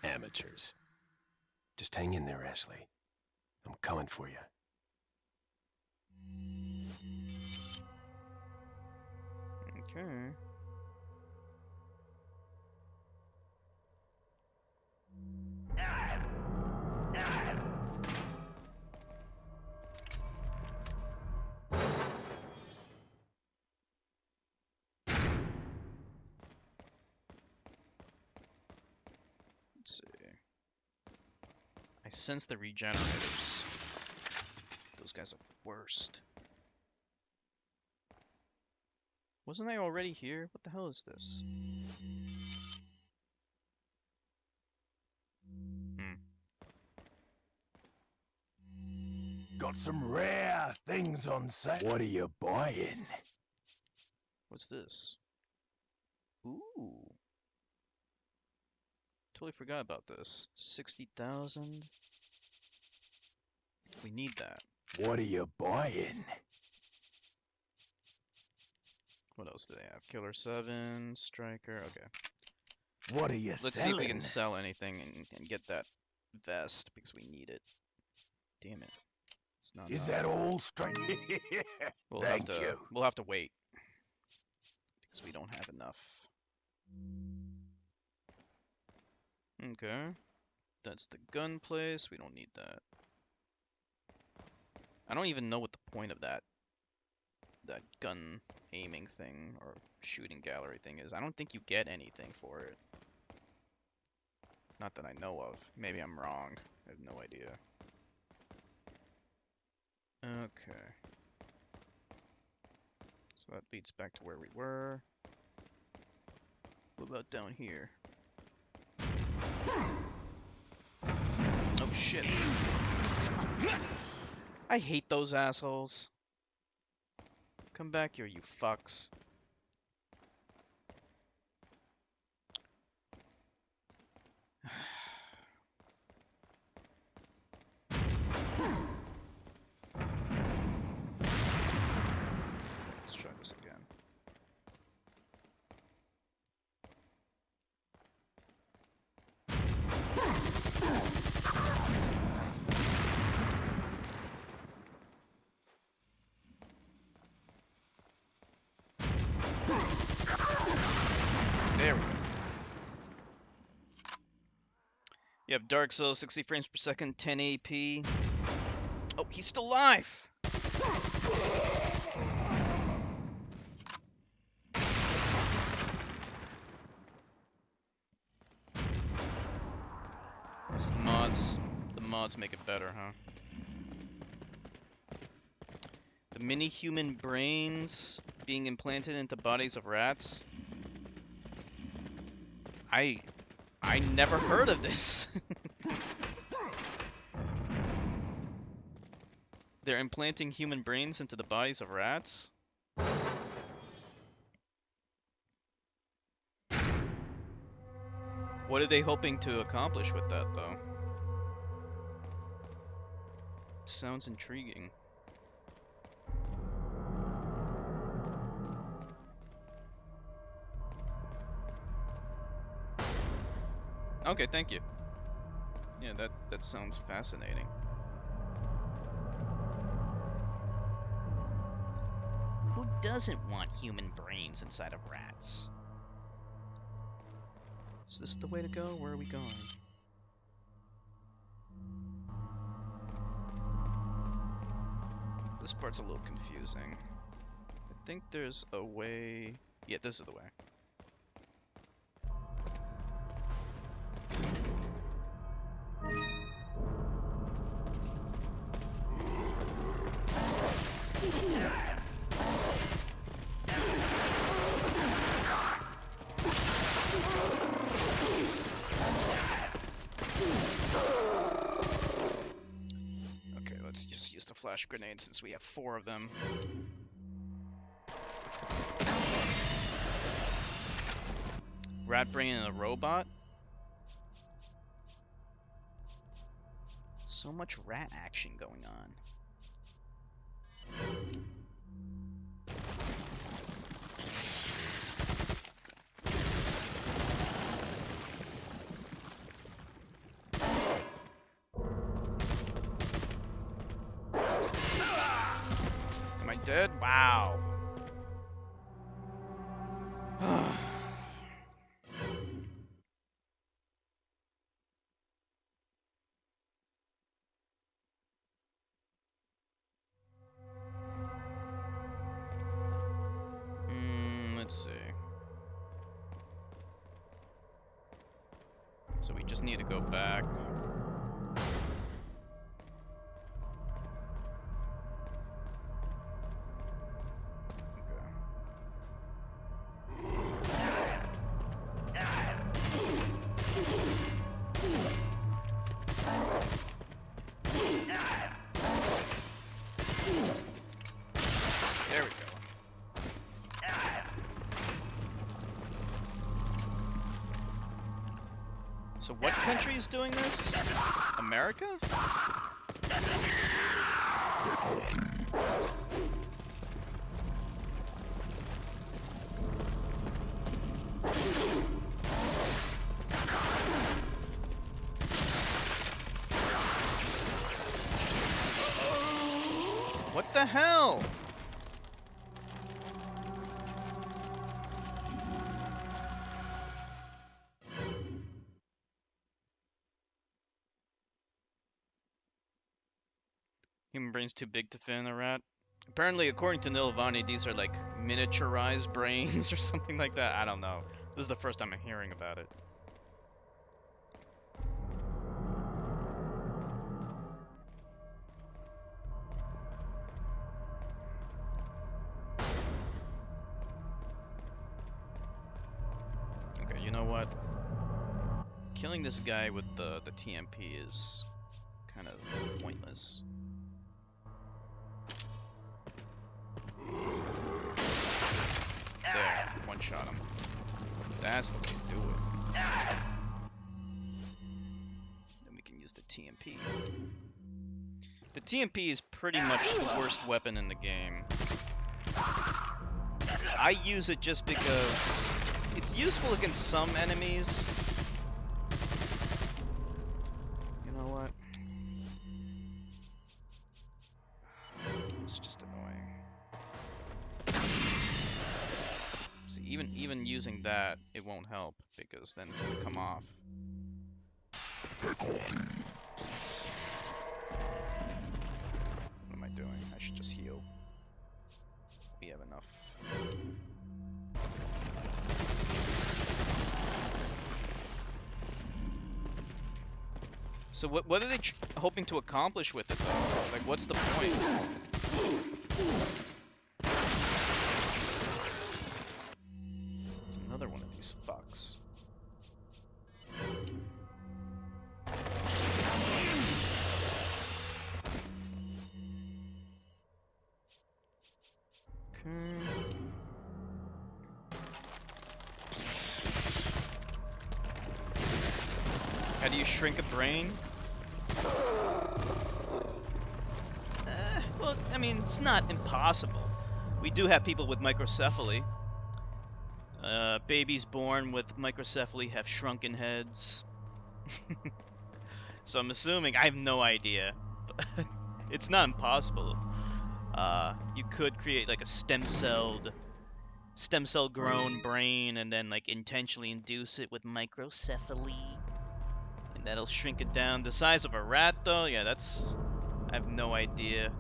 Amateurs. Just hang in there, Ashley. I'm coming for you. Okay. sense the regenerators. Those guys are worst. Wasn't I already here? What the hell is this? Got some rare things on sale. What are you buying? What's this? Ooh. Totally forgot about this. 60,000. We need that. What are you buying? What else do they have? Killer 7, Striker. Okay. What are you Let's selling? see if we can sell anything and get that vest because we need it. Damn it. It's not Is enough. that all straight? Thank you. We'll have to wait. Because we don't have enough. Okay. That's the gun place. We don't need that. I don't even know what the point of that gun aiming thing or shooting gallery thing is. I don't think you get anything for it. Not that I know of. Maybe I'm wrong. I have no idea. Okay. So that leads back to where we were. What about down here? Oh shit. I hate those assholes. Come back here, you fucks. Let's try this again. There we go. You have Dark Souls, 60 frames per second, 10 AP. Oh, he's still alive! So the mods make it better, huh? The mini-human brains being implanted into bodies of rats. I never heard of this. They're implanting human brains into the bodies of rats? What are they hoping to accomplish with that, though? Sounds intriguing. Okay, thank you. Yeah, that sounds fascinating. Who doesn't want human brains inside of rats? Is this the way to go? Where are we going? This part's a little confusing. I think there's a way... Yeah, this is the way. Okay, let's just use the flash grenade since we have 4 of them. Rat brain and a robot? So much rat action going on. Am I dead? Wow. Let's see. So we just need to go back. There we go. So what country is doing this? America? What the hell? Human brain's too big to fit in a rat. Apparently, according to Nilavani, these are like miniaturized brains or something like that. I don't know. This is the first time I'm hearing about it. Okay, you know what? Killing this guy with the TMP is kind of pointless. There, one shot him. That's the way to do it. Then we can use the TMP. The TMP is pretty much the worst weapon in the game. I use it just because it's useful against some enemies. You know what? It's just annoying. See, even using that, it won't help because then it's gonna come off. What am I doing? I should just heal. We have enough. So what are they hoping to accomplish with it though? Like, what's the point? It's another one of these fucks. Okay. How do you shrink a brain? Well, I mean, it's not impossible. We do have people with microcephaly. Babies born with microcephaly have shrunken heads. So I'm assuming, I have no idea, but it's not impossible. You could create like a stem cell grown brain and then like intentionally induce it with microcephaly. And that'll shrink it down. The size of a rat though, yeah, that's, I have no idea.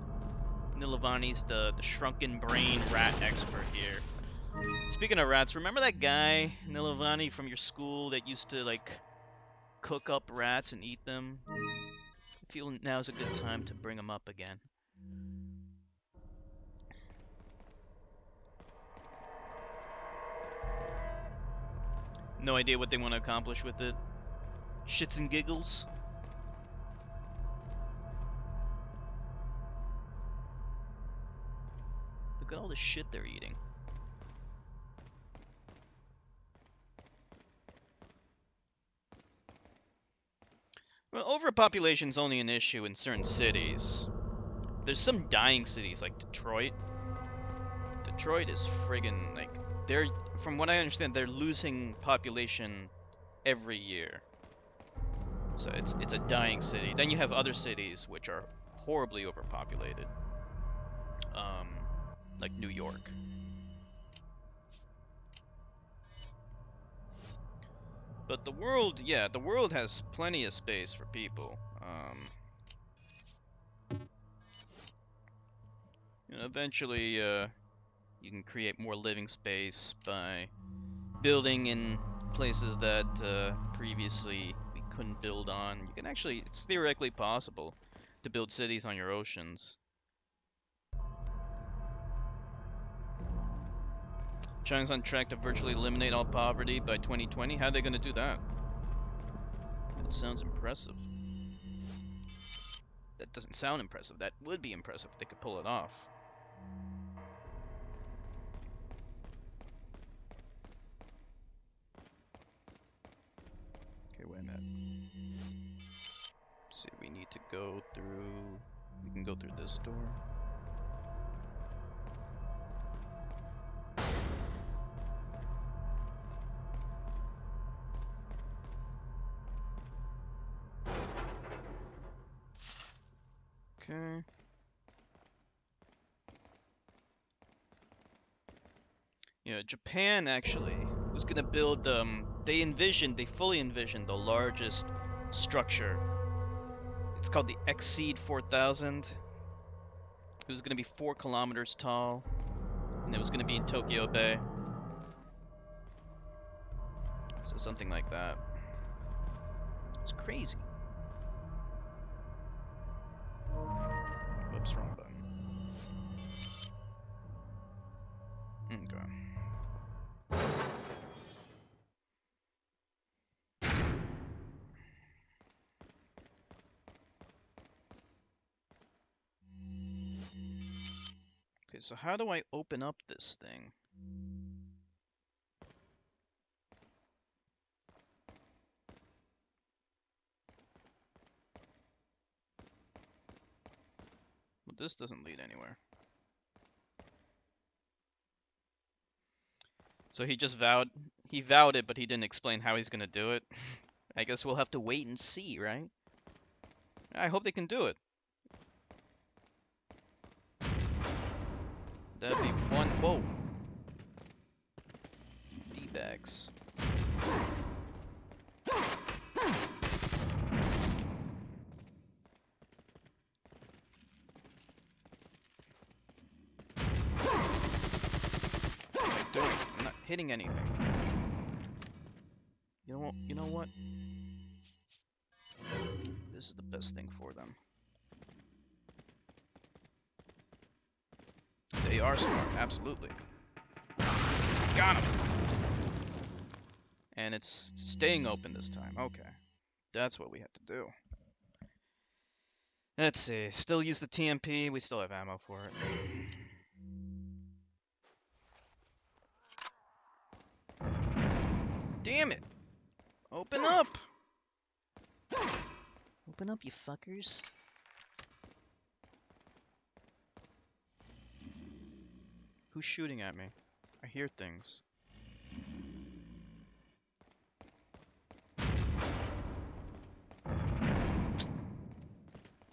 Nilavani's the shrunken brain rat expert here. Speaking of rats, remember that guy, Nilavani, from your school that used to like cook up rats and eat them? I feel now's a good time to bring him up again. No idea what they want to accomplish with it. Shits and giggles. Look at all the shit they're eating. Well, overpopulation's only an issue in certain cities. There's some dying cities like Detroit. Detroit is friggin' like, they're, from what I understand, they're losing population every year. So it's a dying city. Then you have other cities which are horribly overpopulated. Like New York. But the world, yeah, the world has plenty of space for people. You know, eventually, you can create more living space by building in places that previously we couldn't build on. You can actually, it's theoretically possible to build cities on your oceans. China's on track to virtually eliminate all poverty by 2020. How are they going to do that? That sounds impressive. That doesn't sound impressive. That would be impressive if they could pull it off. through. We can go through this door. Okay. Yeah, Japan actually was gonna build they fully envisioned the largest structure. It's called the Exceed 4000. It was gonna be 4 kilometers tall, and it was gonna be in Tokyo Bay. So something like that. It's crazy. Whoops, wrong button. Okay. Okay, so how do I open up this thing? Well, this doesn't lead anywhere. So he vowed it, but he didn't explain how he's gonna do it. I guess we'll have to wait and see, right? I hope they can do it. That'd be one. Whoa. D-bags. What am I doing? I'm not hitting anything. You know what? This is the best thing for them. They are smart, absolutely. Got him! And it's staying open this time. Okay. That's what we had to do. Let's see. Still use the TMP. We still have ammo for it. Damn it! Open up! Open up, you fuckers. Who's shooting at me? I hear things.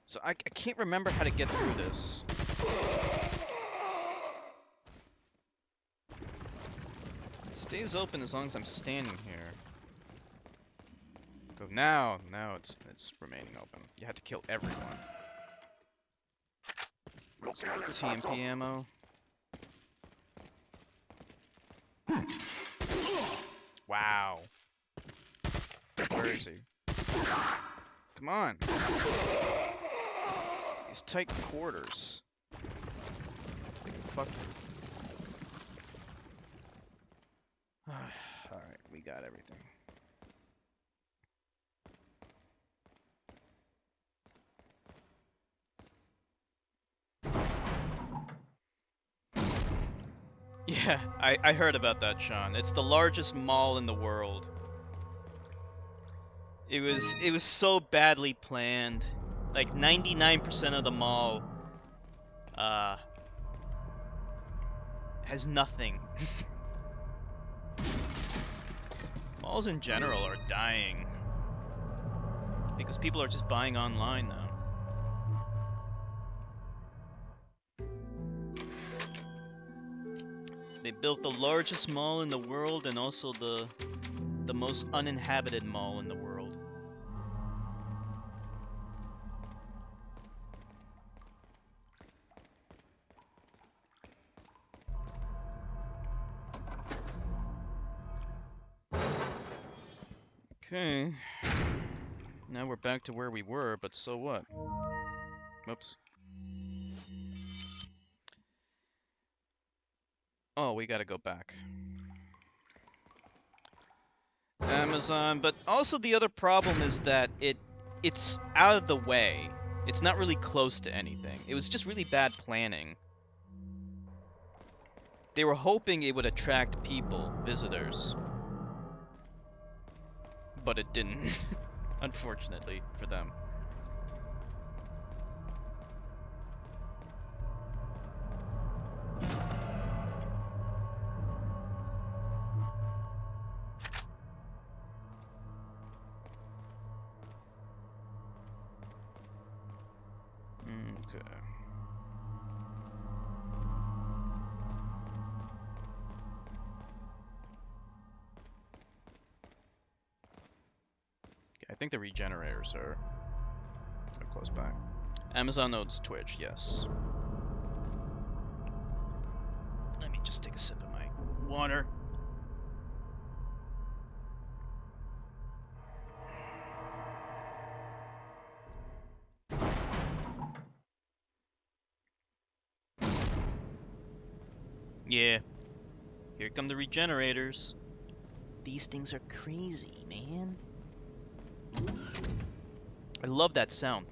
So I can't remember how to get through this. It stays open as long as I'm standing here. Go now. Now it's remaining open. You had to kill everyone. TMP ammo. Wow. Where is he? Come on. These tight quarters. Fuck you. Alright, we got everything. Yeah, I heard about that, Sean. It's the largest mall in the world. It was so badly planned. Like 99% of the mall has nothing. Malls in general are dying because people are just buying online now. They built the largest mall in the world and also the most uninhabited mall in the world. Okay. Now we're back to where we were, but so what? Oops. Oh, we gotta go back. Amazon, but also the other problem is that it's out of the way. It's not really close to anything. It was just really bad planning. They were hoping it would attract people, visitors. But it didn't, unfortunately for them. think the regenerators are close by. Amazon owns Twitch, yes. Let me just take a sip of my water. Yeah. Here come the regenerators. These things are crazy, man. I love that sound.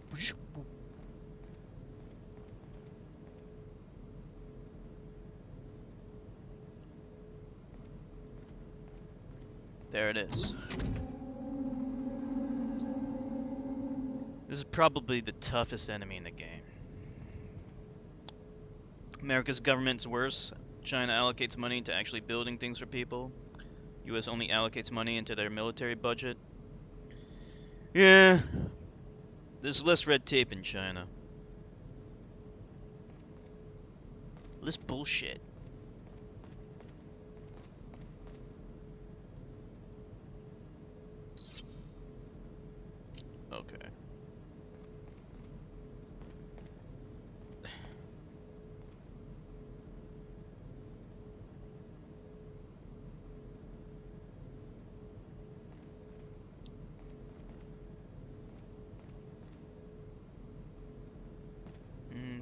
There it is. This is probably the toughest enemy in the game. America's government's worse. China allocates money to actually building things for people. US only allocates money into their military budget. Yeah. There's less red tape in China. Less bullshit. Okay.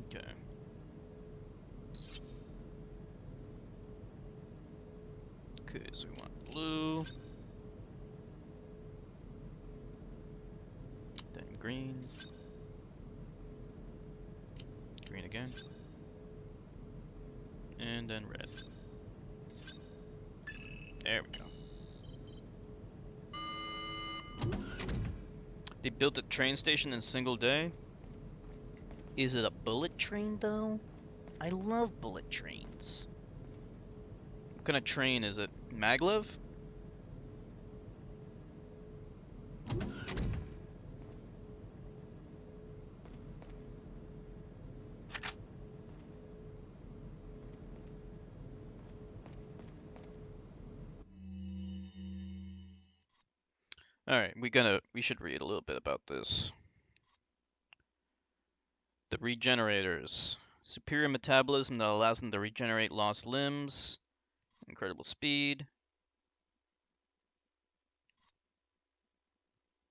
Okay. Okay, so we want blue. Then green. Green again. And then red. There we go. They built a train station in a single day? Is it a bullet train, though? I love bullet trains. What kind of train is it? Maglev? Alright, we should read a little bit about this. The regenerators. Superior metabolism that allows them to regenerate lost limbs. Incredible speed.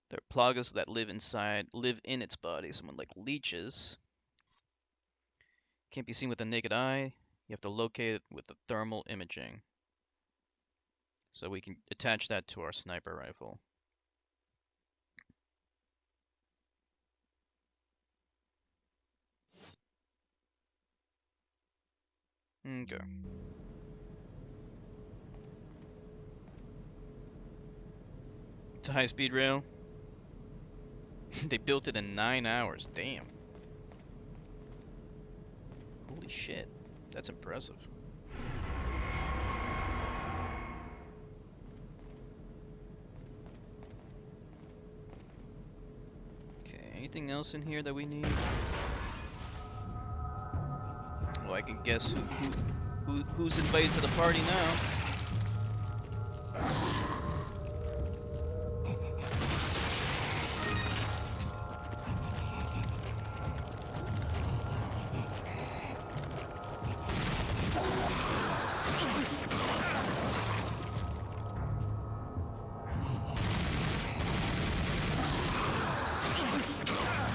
There are plagas that live in its body, somewhat like leeches. Can't be seen with the naked eye. You have to locate it with the thermal imaging. So we can attach that to our sniper rifle. Okay. It's a high-speed rail. They built it in 9 hours. Damn. Holy shit. That's impressive. Okay, anything else in here that we need? Well, I can guess who's invited to the party now.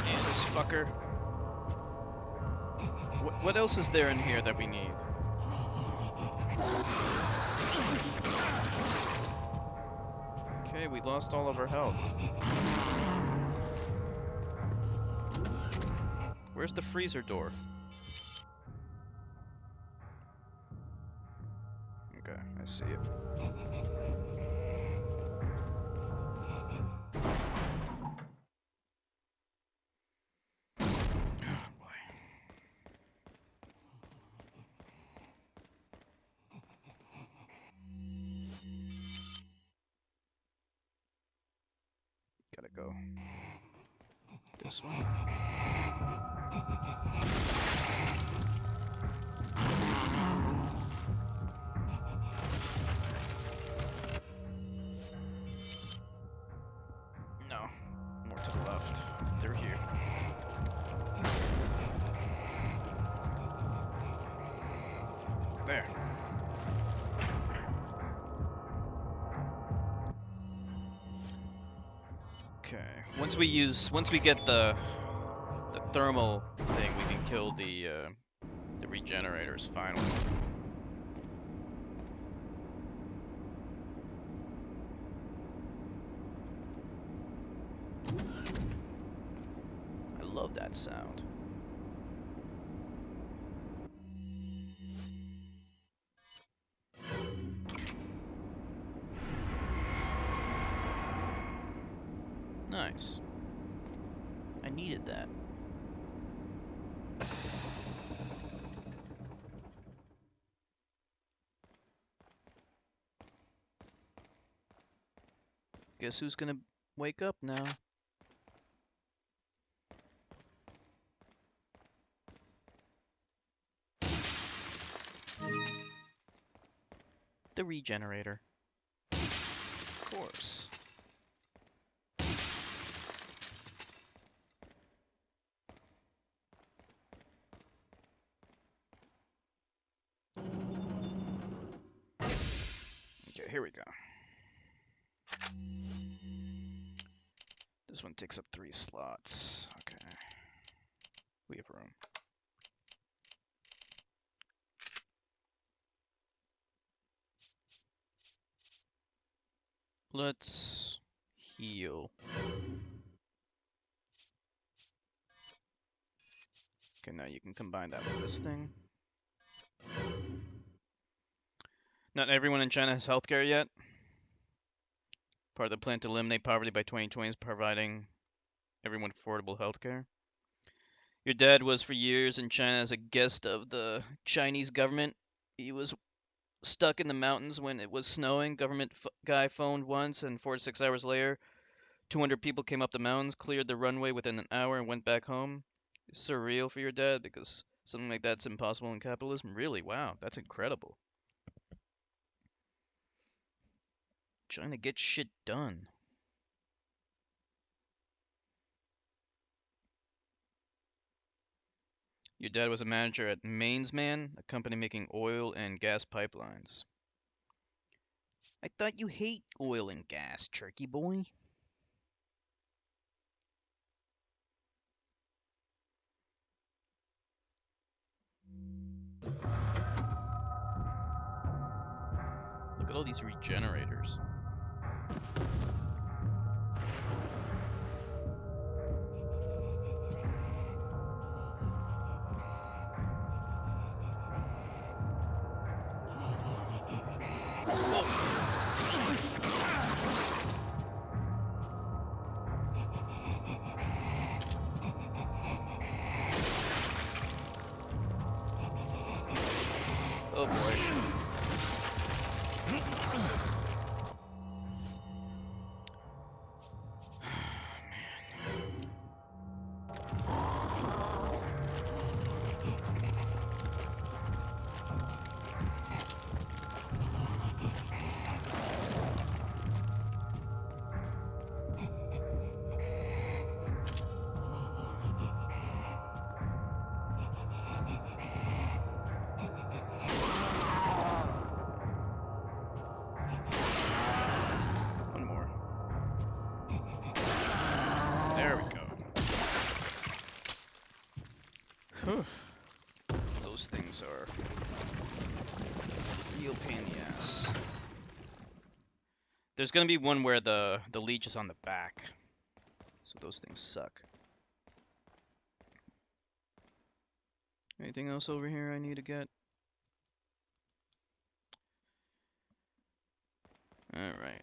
And this fucker. What else is there in here that we need? Okay, we lost all of our health. Where's the freezer door? Okay, I see it. Oh boy. Gotta go. This one. No. Okay. Once we get the thermal thing, we can kill the regenerators finally. I love that sound. Nice. I needed that. Guess who's gonna wake up now? The regenerator. Of course. Okay, here we go. This one takes up 3 slots. Okay. We have room. Let's heal. Okay, now you can combine that with this thing. Not everyone in China has healthcare yet. Part of the plan to eliminate poverty by 2020 is providing everyone affordable healthcare. Your dad was for years in China as a guest of the Chinese government. He was stuck in the mountains when it was snowing. Government guy phoned once, and 4 to 6 hours later, 200 people came up the mountains, cleared the runway within an hour, and went back home. It's surreal for your dad because something like that's impossible in capitalism. Really? Wow, that's incredible. Trying to get shit done. Your dad was a manager at Mainsman, a company making oil and gas pipelines. I thought you hate oil and gas, turkey boy. Look at all these regenerators. Oh boy. One more. There we go. Whew. Those things are real pain in the ass. There's gonna be one where the leech is on the back. So those things suck. Anything else over here I need to get? Alright.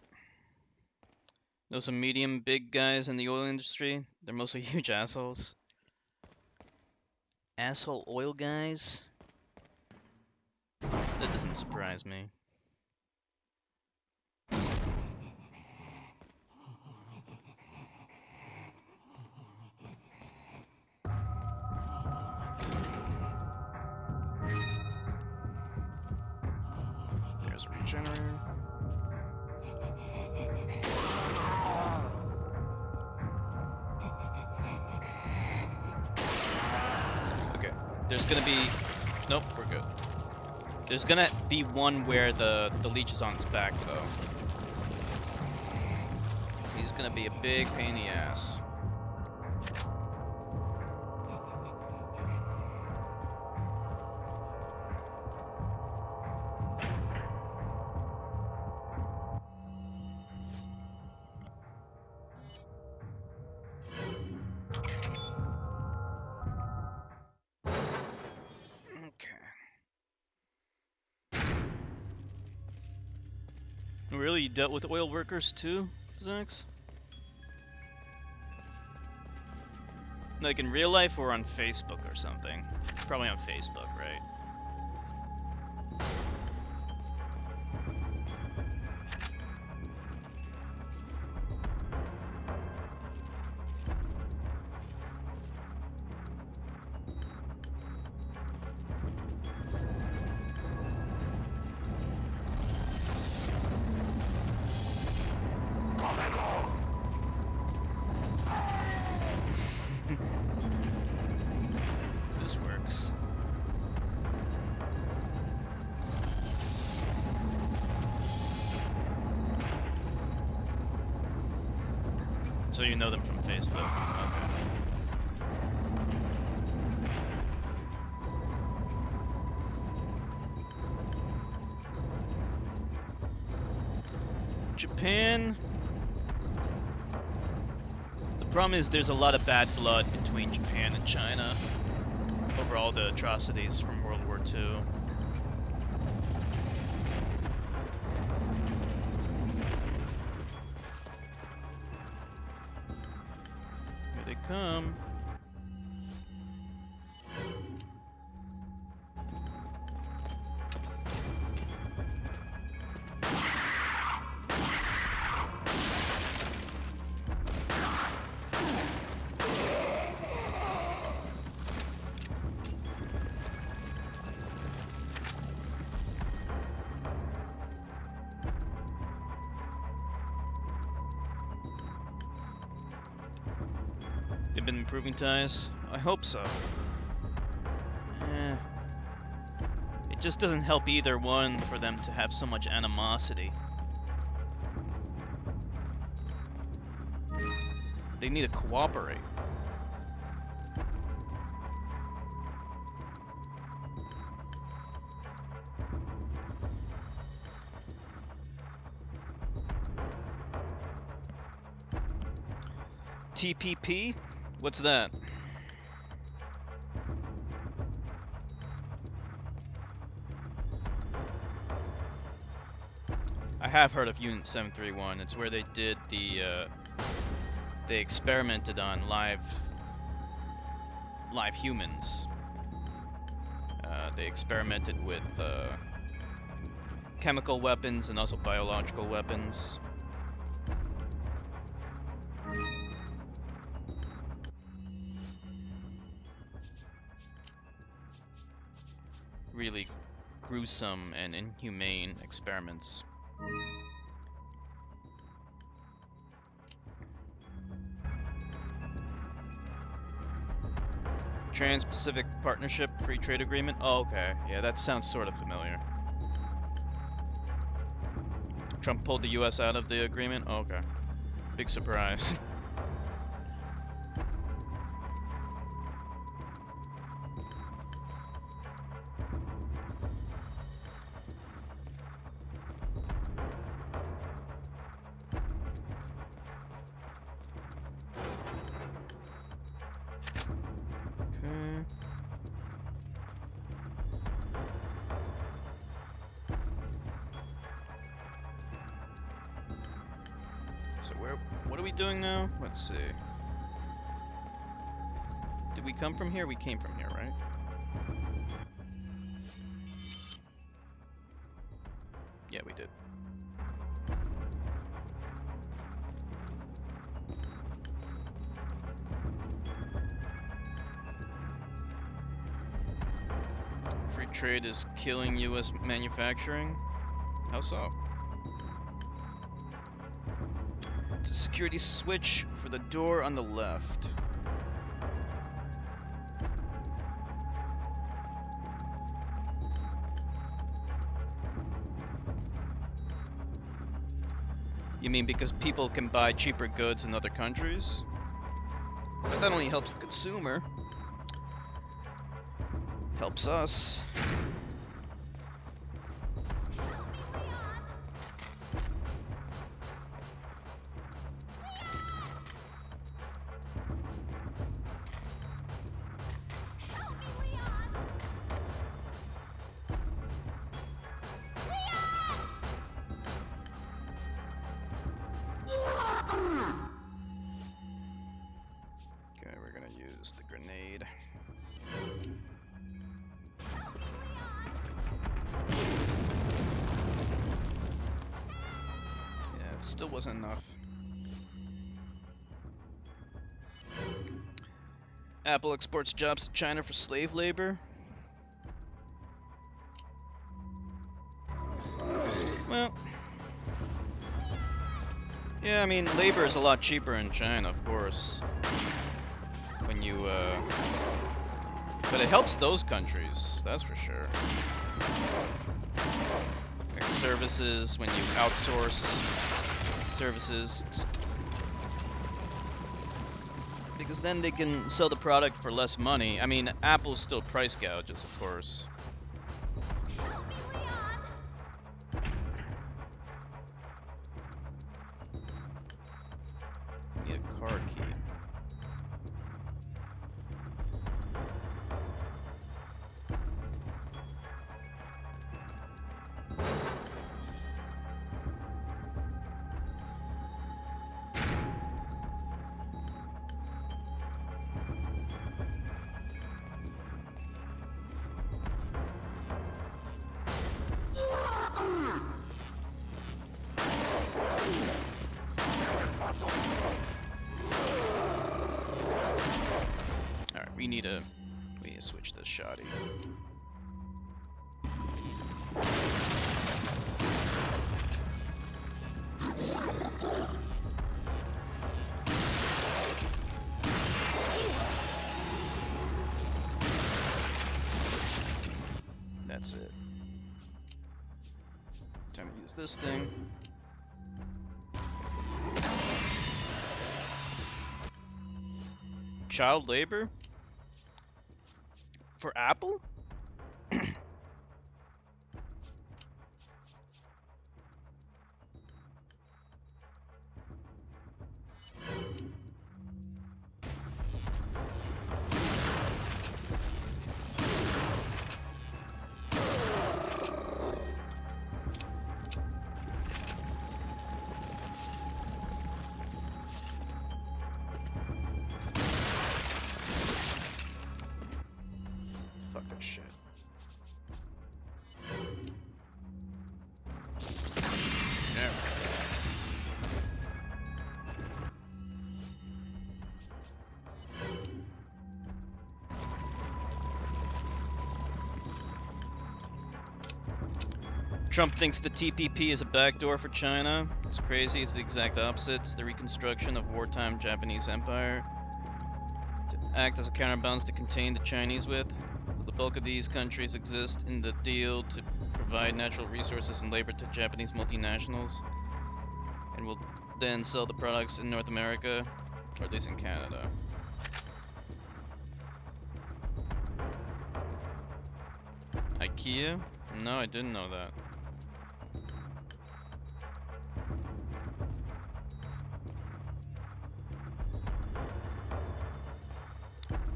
Know some medium big guys in the oil industry? They're mostly huge assholes. Asshole oil guys? That doesn't surprise me. There's a regenerator. Okay, there's gonna be... Nope, we're good. There's gonna be one where the leech is on its back, though. He's gonna be a big pain in the ass. Really? You dealt with oil workers too, Zax? Like in real life or on Facebook or something? Probably on Facebook, right? This works. So you know them from Facebook. Okay. Japan. The problem is there's a lot of bad blood between Japan and China over all the atrocities from World War II. Here they come. They've been improving ties? I hope so. It just doesn't help either one for them to have so much animosity. They need to cooperate. TPP? What's that? I have heard of Unit 731. It's where they did the, they experimented on live humans. They experimented with chemical weapons and also biological weapons. Really gruesome and inhumane experiments. Trans-Pacific Partnership Free Trade Agreement? Oh, okay. Yeah, that sounds sort of familiar. Trump pulled the US out of the agreement? Oh, okay. Big surprise. What are we doing now? Let's see. Did we come from here? We came from here, right? Yeah, we did. Free trade is killing US manufacturing? How so? It's a security switch for the door on the left. You mean because people can buy cheaper goods in other countries? But that only helps the consumer. Helps us. Okay, we're gonna use the grenade. Yeah, it still wasn't enough. Apple exports jobs to China for slave labor. Well, yeah, I mean, labor is a lot cheaper in China, of course. When you, but it helps those countries, that's for sure. Like services, when you outsource services. Because then they can sell the product for less money. I mean, Apple's still price gouges, of course. Need a car key. Alright, we need to switch this shoddy. That's it. Time to use this thing. Child labor? For Apple? Fuck that shit. There we go. Trump thinks the TPP is a backdoor for China. It's crazy, it's the exact opposite. It's the reconstruction of wartime Japanese empire. To act as a counterbalance to contain the Chinese with. So the bulk of these countries exist in the deal to provide natural resources and labor to Japanese multinationals. And will then sell the products in North America, or at least in Canada. IKEA? No, I didn't know that.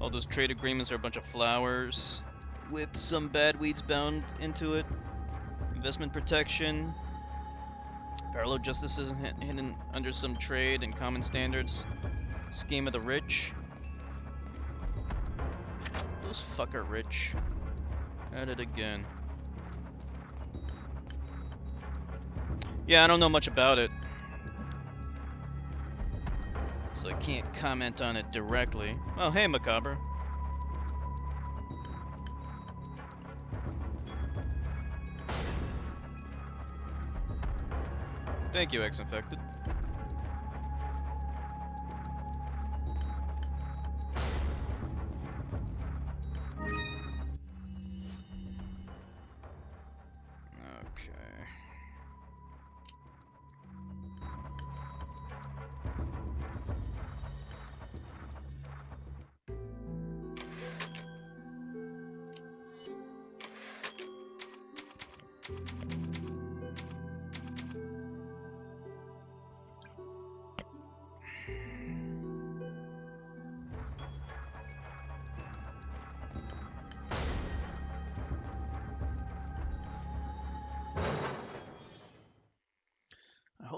All those trade agreements are a bunch of flowers with some bad weeds bound into it. Investment protection, parallel justices hidden under some trade and common standards. Scheme of the rich. Those fucker rich. At it again. Yeah, I don't know much about it, so I can't comment on it directly. Oh, hey, Macabre. Thank you, Ex-Infected. Okay.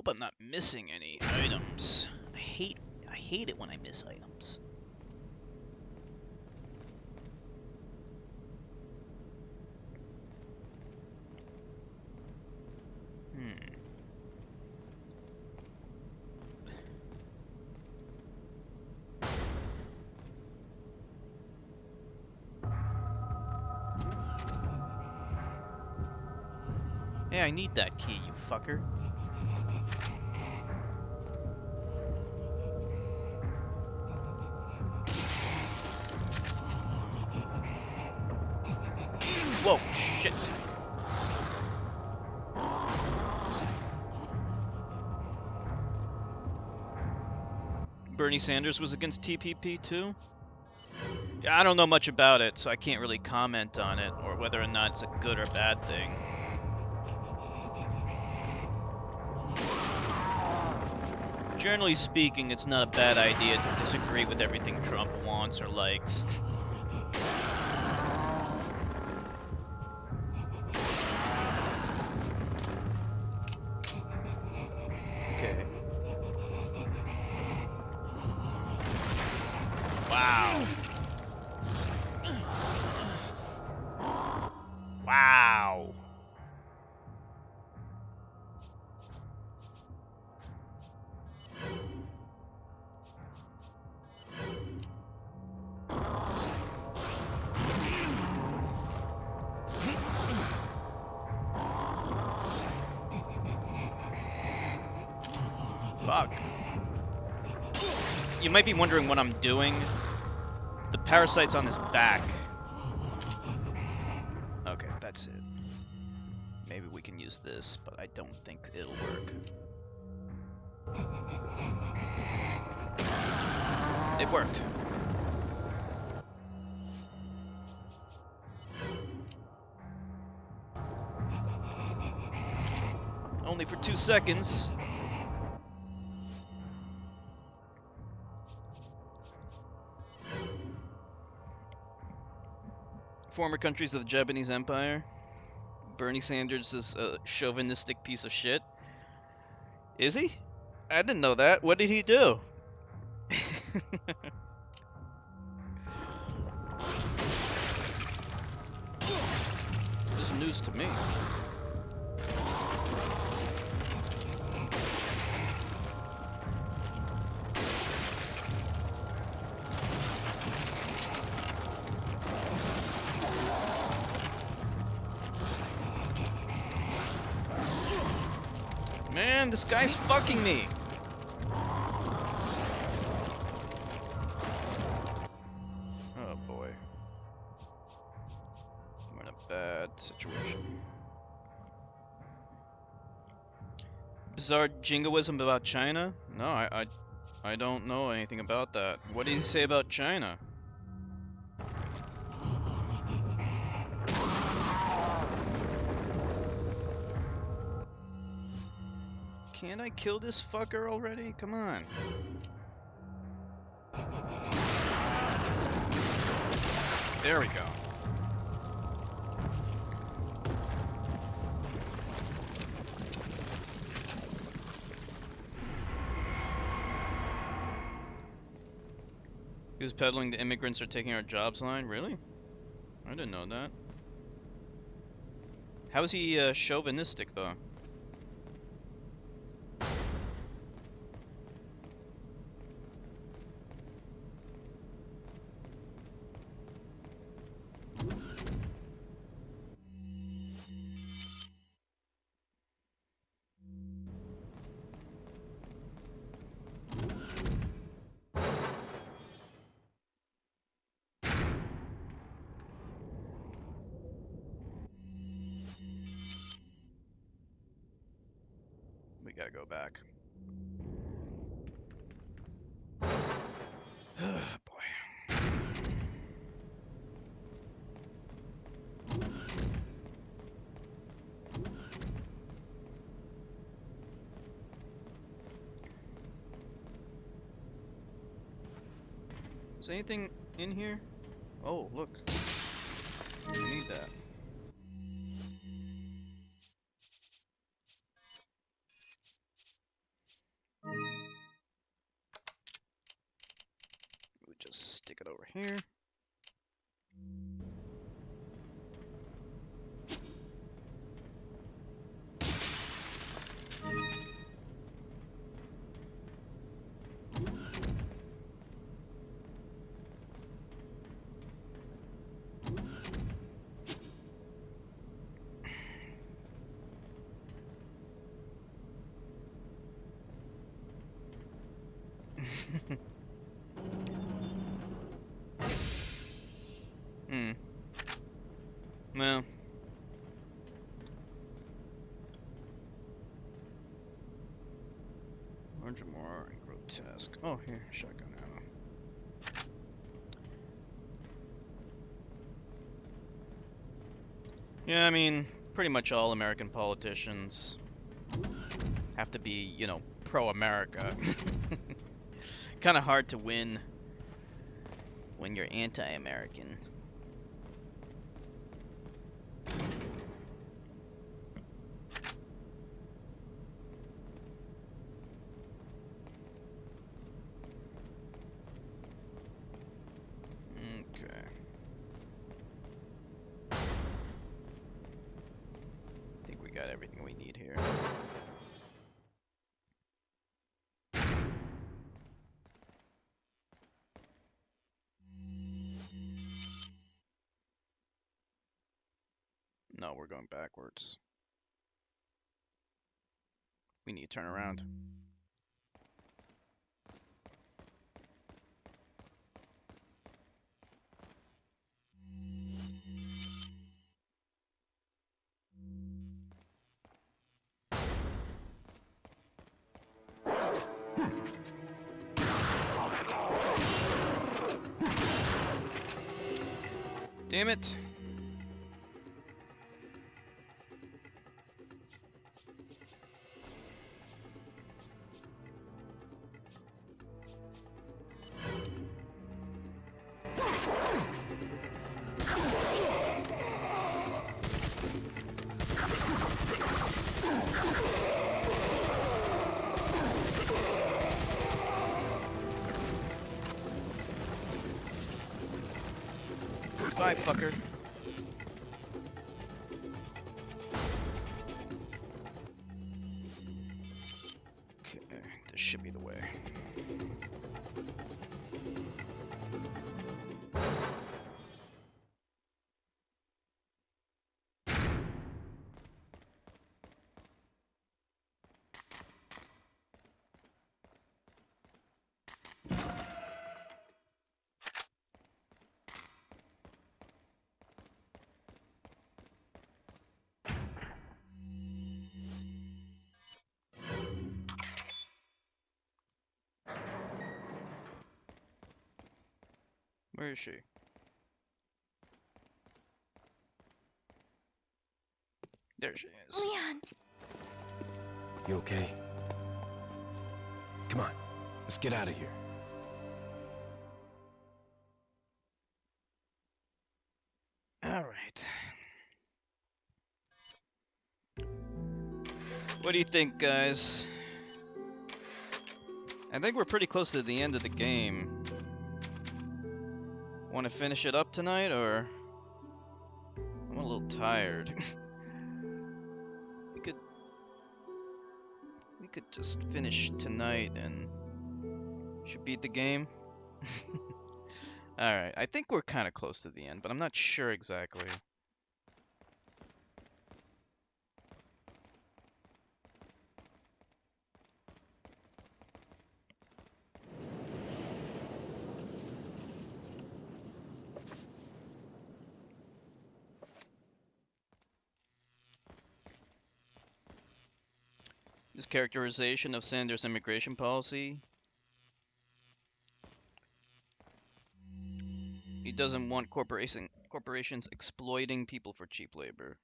hope I'm not missing any items. I hate it when I miss items. Hey, I need that key, you fucker. Whoa, shit. Bernie Sanders was against TPP too? Yeah, I don't know much about it, so I can't really comment on it, or whether or not it's a good or bad thing. Generally speaking, it's not a bad idea to disagree with everything Trump wants or likes. Okay. Wow. Wow. Fuck. You might be wondering what I'm doing. The parasite's on his back. Okay, that's it. Maybe we can use this, but I don't think it'll work. It worked. Only for 2 seconds. Former countries of the Japanese Empire. Bernie Sanders is a chauvinistic piece of shit. Is he? I didn't know that. What did he do? This is news to me. Man, this guy's fucking me. Oh boy. We're in a bad situation. Bizarre jingoism about China? No, I don't know anything about that. What did he say about China? Can't I kill this fucker already? Come on. There we go. He was peddling the immigrants are taking our jobs line? Really? I didn't know that. How is he chauvinistic though? We gotta go back. Boy. Is anything in here? Oh, look. I need that. over here. Hmm. Well. Larger, more grotesque. Oh, here, shotgun ammo. Yeah, I mean, pretty much all American politicians have to be, you know, pro-America. Kind of hard to win when you're anti-American. Okay. I think we got everything we need here. No, we're going backwards. We need to turn around. Damn it! Bye, fucker. Okay, this should be the way. Where is she? There she is. Leon! You okay? Come on, let's get out of here. Alright. What do you think, guys? I think we're pretty close to the end of the game. Want to finish it up tonight, or? I'm a little tired. we could just finish tonight and should beat the game. Alright, I think we're kind of close to the end, but I'm not sure exactly. His characterization of Sanders' immigration policy. He doesn't want corporations exploiting people for cheap labor.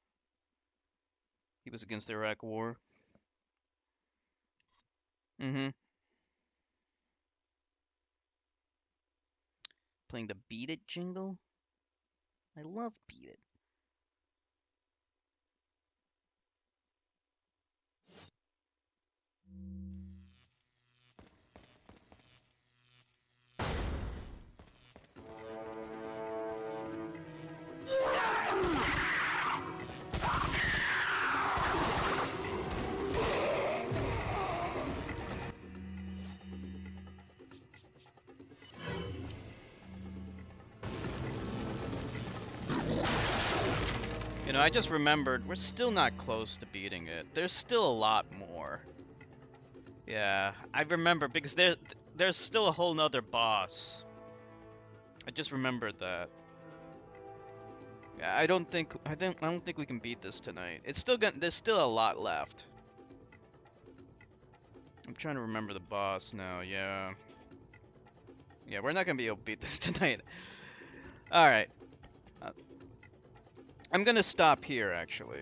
He was against the Iraq War. Playing the Beat It jingle. I love Beat It. You know, I just remembered we're still not close to beating it. There's still a lot more. Yeah, I remember because there's still a whole nother boss. I just remembered that. Yeah, I don't think we can beat this tonight. It's still there's still a lot left. I'm trying to remember the boss now. Yeah. Yeah, we're not gonna be able to beat this tonight. All right. I'm gonna stop here actually.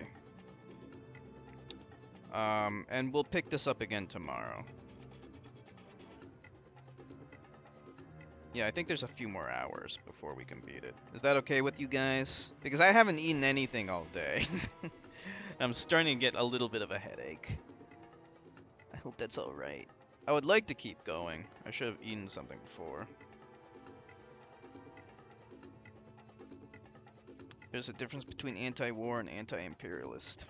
And we'll pick this up again tomorrow. Yeah, I think there's a few more hours before we can beat it. Is that okay with you guys? Because I haven't eaten anything all day. I'm starting to get a little bit of a headache. I hope that's alright. I would like to keep going. I should have eaten something before. There's a difference between anti-war and anti-imperialist.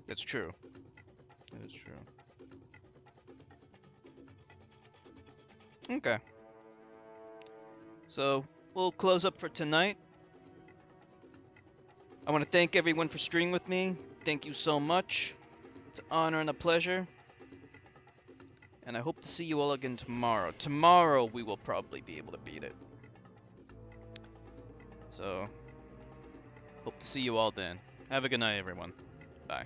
That's true. That is true. Okay. So, we'll close up for tonight. I want to thank everyone for streaming with me. Thank you so much. It's an honor and a pleasure. And I hope to see you all again tomorrow. Tomorrow we will probably be able to beat it. So, hope to see you all then. Have a good night, everyone. Bye.